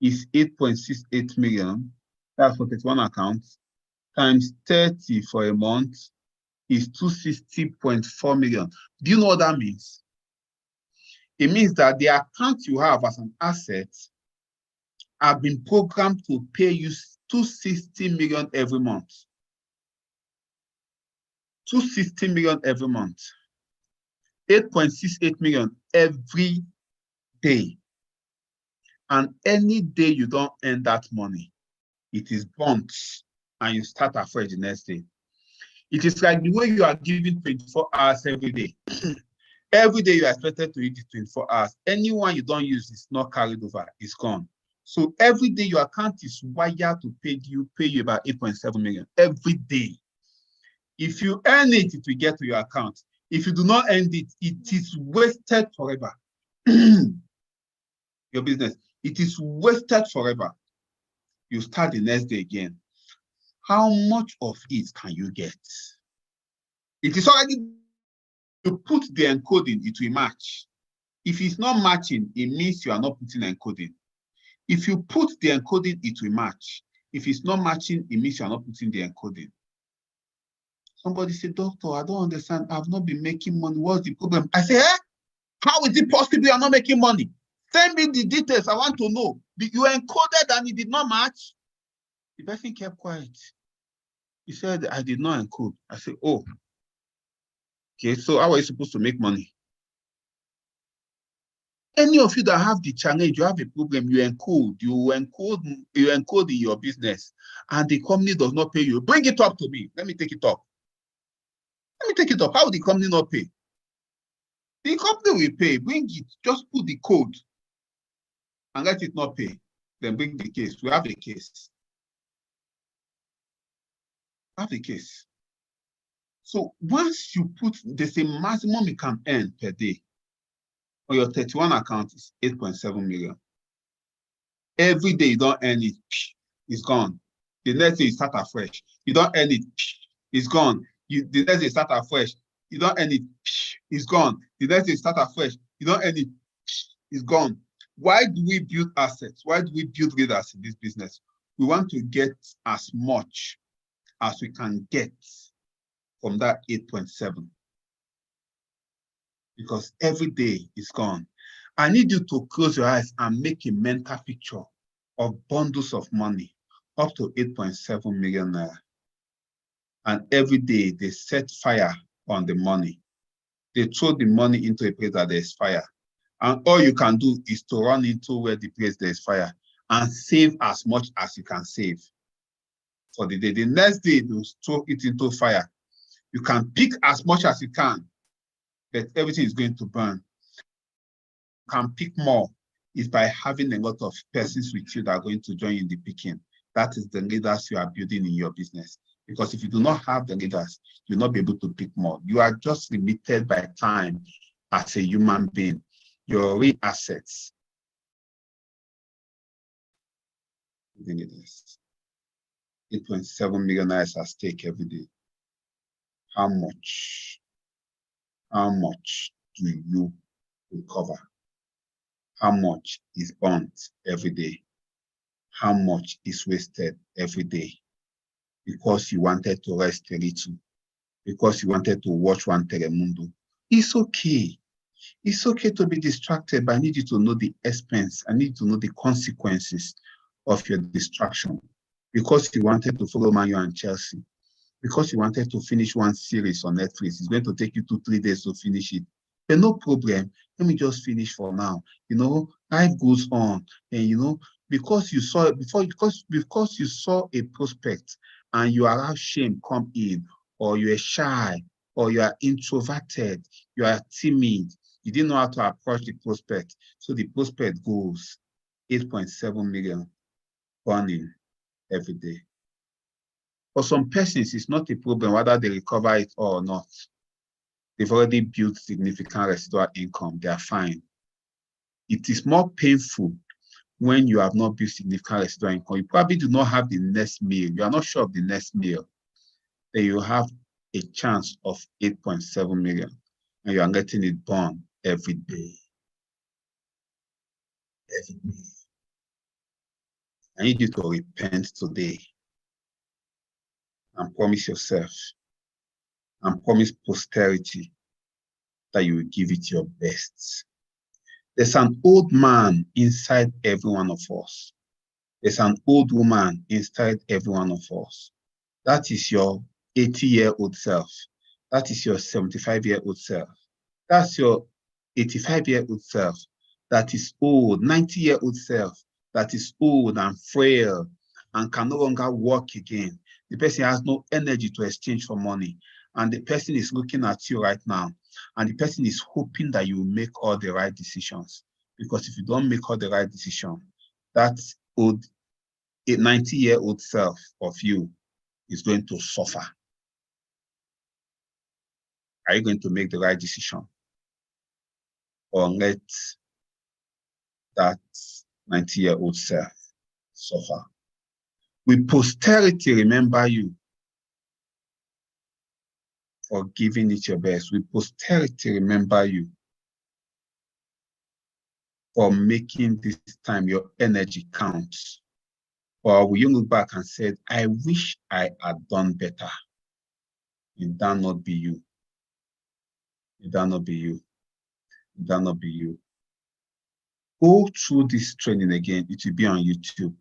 is 8.68 million. That's for 31 accounts. Times 30 for a month is 260.4 million. Do you know what that means? It means that the account you have as an asset have been programmed to pay you 260 million every month. 260 million every month. 8.68 million every day. And any day you don't earn that money, it is burnt and you start afresh the next day. It is like the way you are given 24 hours every day. Every day you are expected to use it 24 hours. Anyone you don't use is not carried over, it's gone. So every day your account is wired to pay you about 8.7 million every day. If you earn it, it will get to your account. If you do not earn it, it is wasted forever. Your business, it is wasted forever. You start the next day again. How much of it can you get? It is already, you put the encoding, it will match. If it's not matching, it means you are not putting encoding. If you put the encoding, it will match. If it's not matching, it means you are not putting the encoding. Somebody said, doctor, I don't understand. I've not been making money. What's the problem? I say, how is it possible you are not making money? Send me the details. I want to know. You encoded and it did not match. The person kept quiet. He said, I did not encode. I said, oh, okay, so how are you supposed to make money? Any of you that have the challenge, you have a problem, you encode in your business, and the company does not pay you. Bring it up to me. Let me take it up. Let me take it up. How will the company not pay? The company will pay. Bring it. Just put the code and let it not pay. Then bring the case. We have a case. Have a case. So once you put, there's a maximum you can earn per day. On your 31 account is 8.7 million. Every day you don't earn it, it's gone. The next day you start afresh. You don't earn it, it's gone. The next day you start afresh. You don't earn it, it's gone. The next day you start afresh. You don't earn it, it's gone. Why do we build assets? Why do we build leaders in this business? We want to get as much as we can get from that 8.7. Because every day is gone. I need you to close your eyes and make a mental picture of bundles of money up to 8.7 million naira. And every day they set fire on the money. They throw the money into a place that there's fire. And all you can do is to run into where the place there's fire and save as much as you can save for the day. The next day, they'll throw it into fire. You can pick as much as you can, but everything is going to burn. You can pick more is by having a lot of persons with you that are going to join in the picking. That is the leaders you are building in your business. Because if you do not have the leaders, you'll not be able to pick more. You are just limited by time as a human being. Your real assets. The leaders. 8.7 million naira at stake every day. How much do you recover? How much is burnt every day? How much is wasted every day? Because you wanted to rest a little, because you wanted to watch one Telemundo. It's okay. It's okay to be distracted, but I need you to know the expense. I need you to know the consequences of your distraction. Because you wanted to follow Man U and Chelsea, because you wanted to finish one series on Netflix, it's going to take you 2-3 days to finish it. But no problem. Let me just finish for now. Life goes on, and because you saw because you saw a prospect and you allow shame come in, or you are shy, or you are introverted, you are timid, you didn't know how to approach the prospect. So the prospect goes 8.7 million burning every day. For some persons, it's not a problem whether they recover it or not. They've already built significant residual income. They are fine. It is more painful when you have not built significant residual income. You probably do not have the next meal. You are not sure of the next meal. Then you have a chance of 8.7 million, and you are letting it burn every day. Every day. I need you to repent today and promise yourself and promise posterity that you will give it your best. There's an old man inside every one of us. There's an old woman inside every one of us. That is your 80-year-old self. That is your 75-year-old self. That's your 85-year-old self. That is old, 90-year-old self. That is old and frail and can no longer walk again. The person has no energy to exchange for money. And the person is looking at you right now. And the person is hoping that you will make all the right decisions. Because if you don't make all the right decision, that old 90-year-old self of you is going to suffer. Are you going to make the right decision? Or let that 90-year-old self suffer? Will posterity remember you for giving it your best? Will posterity remember you for making this time your energy count? Or will you look back and say, I wish I had done better? It does not be you. It does not be you. It does not be you. Go through this training again. It will be on YouTube.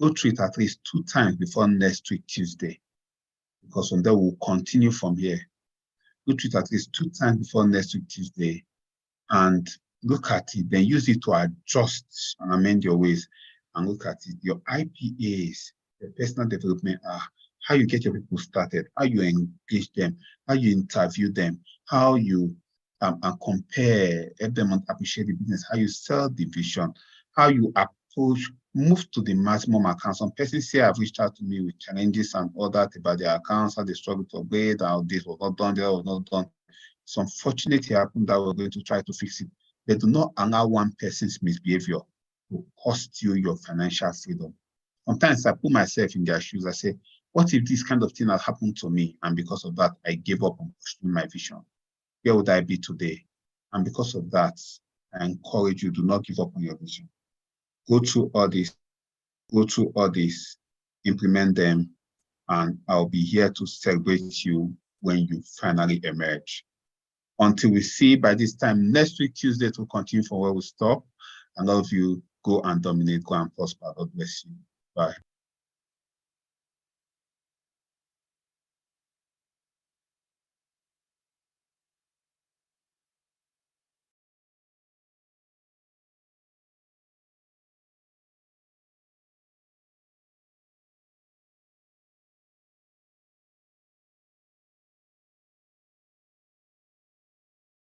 Go through it at least 2 times before next week, Tuesday. Because from there, we'll continue from here. Go through it at least 2 times before next week, Tuesday. And look at it. Then use it to adjust and amend your ways. And look at it. Your IPAs, the personal development are how you get your people started, how you engage them, how you interview them, how you compare, help them appreciate the business, how you sell the vision, how you approach, move to the maximum account. Some persons say have reached out to me with challenges and all that about their accounts, how they struggle to upgrade, how this was not done, that was not done. It's unfortunate it happened that we're going to try to fix it. But do not allow one person's misbehavior to cost you your financial freedom. Sometimes I put myself in their shoes. I say, what if this kind of thing had happened to me? And because of that, I gave up on pursuing my vision. Where would I be today? And because of that, I encourage you, do not give up on your vision. Go through all this, implement them, and I'll be here to celebrate you when you finally emerge. Until we see by this time next week, Tuesday, to continue from where we stop. And all of you, go and dominate, go and prosper. God bless you. Bye.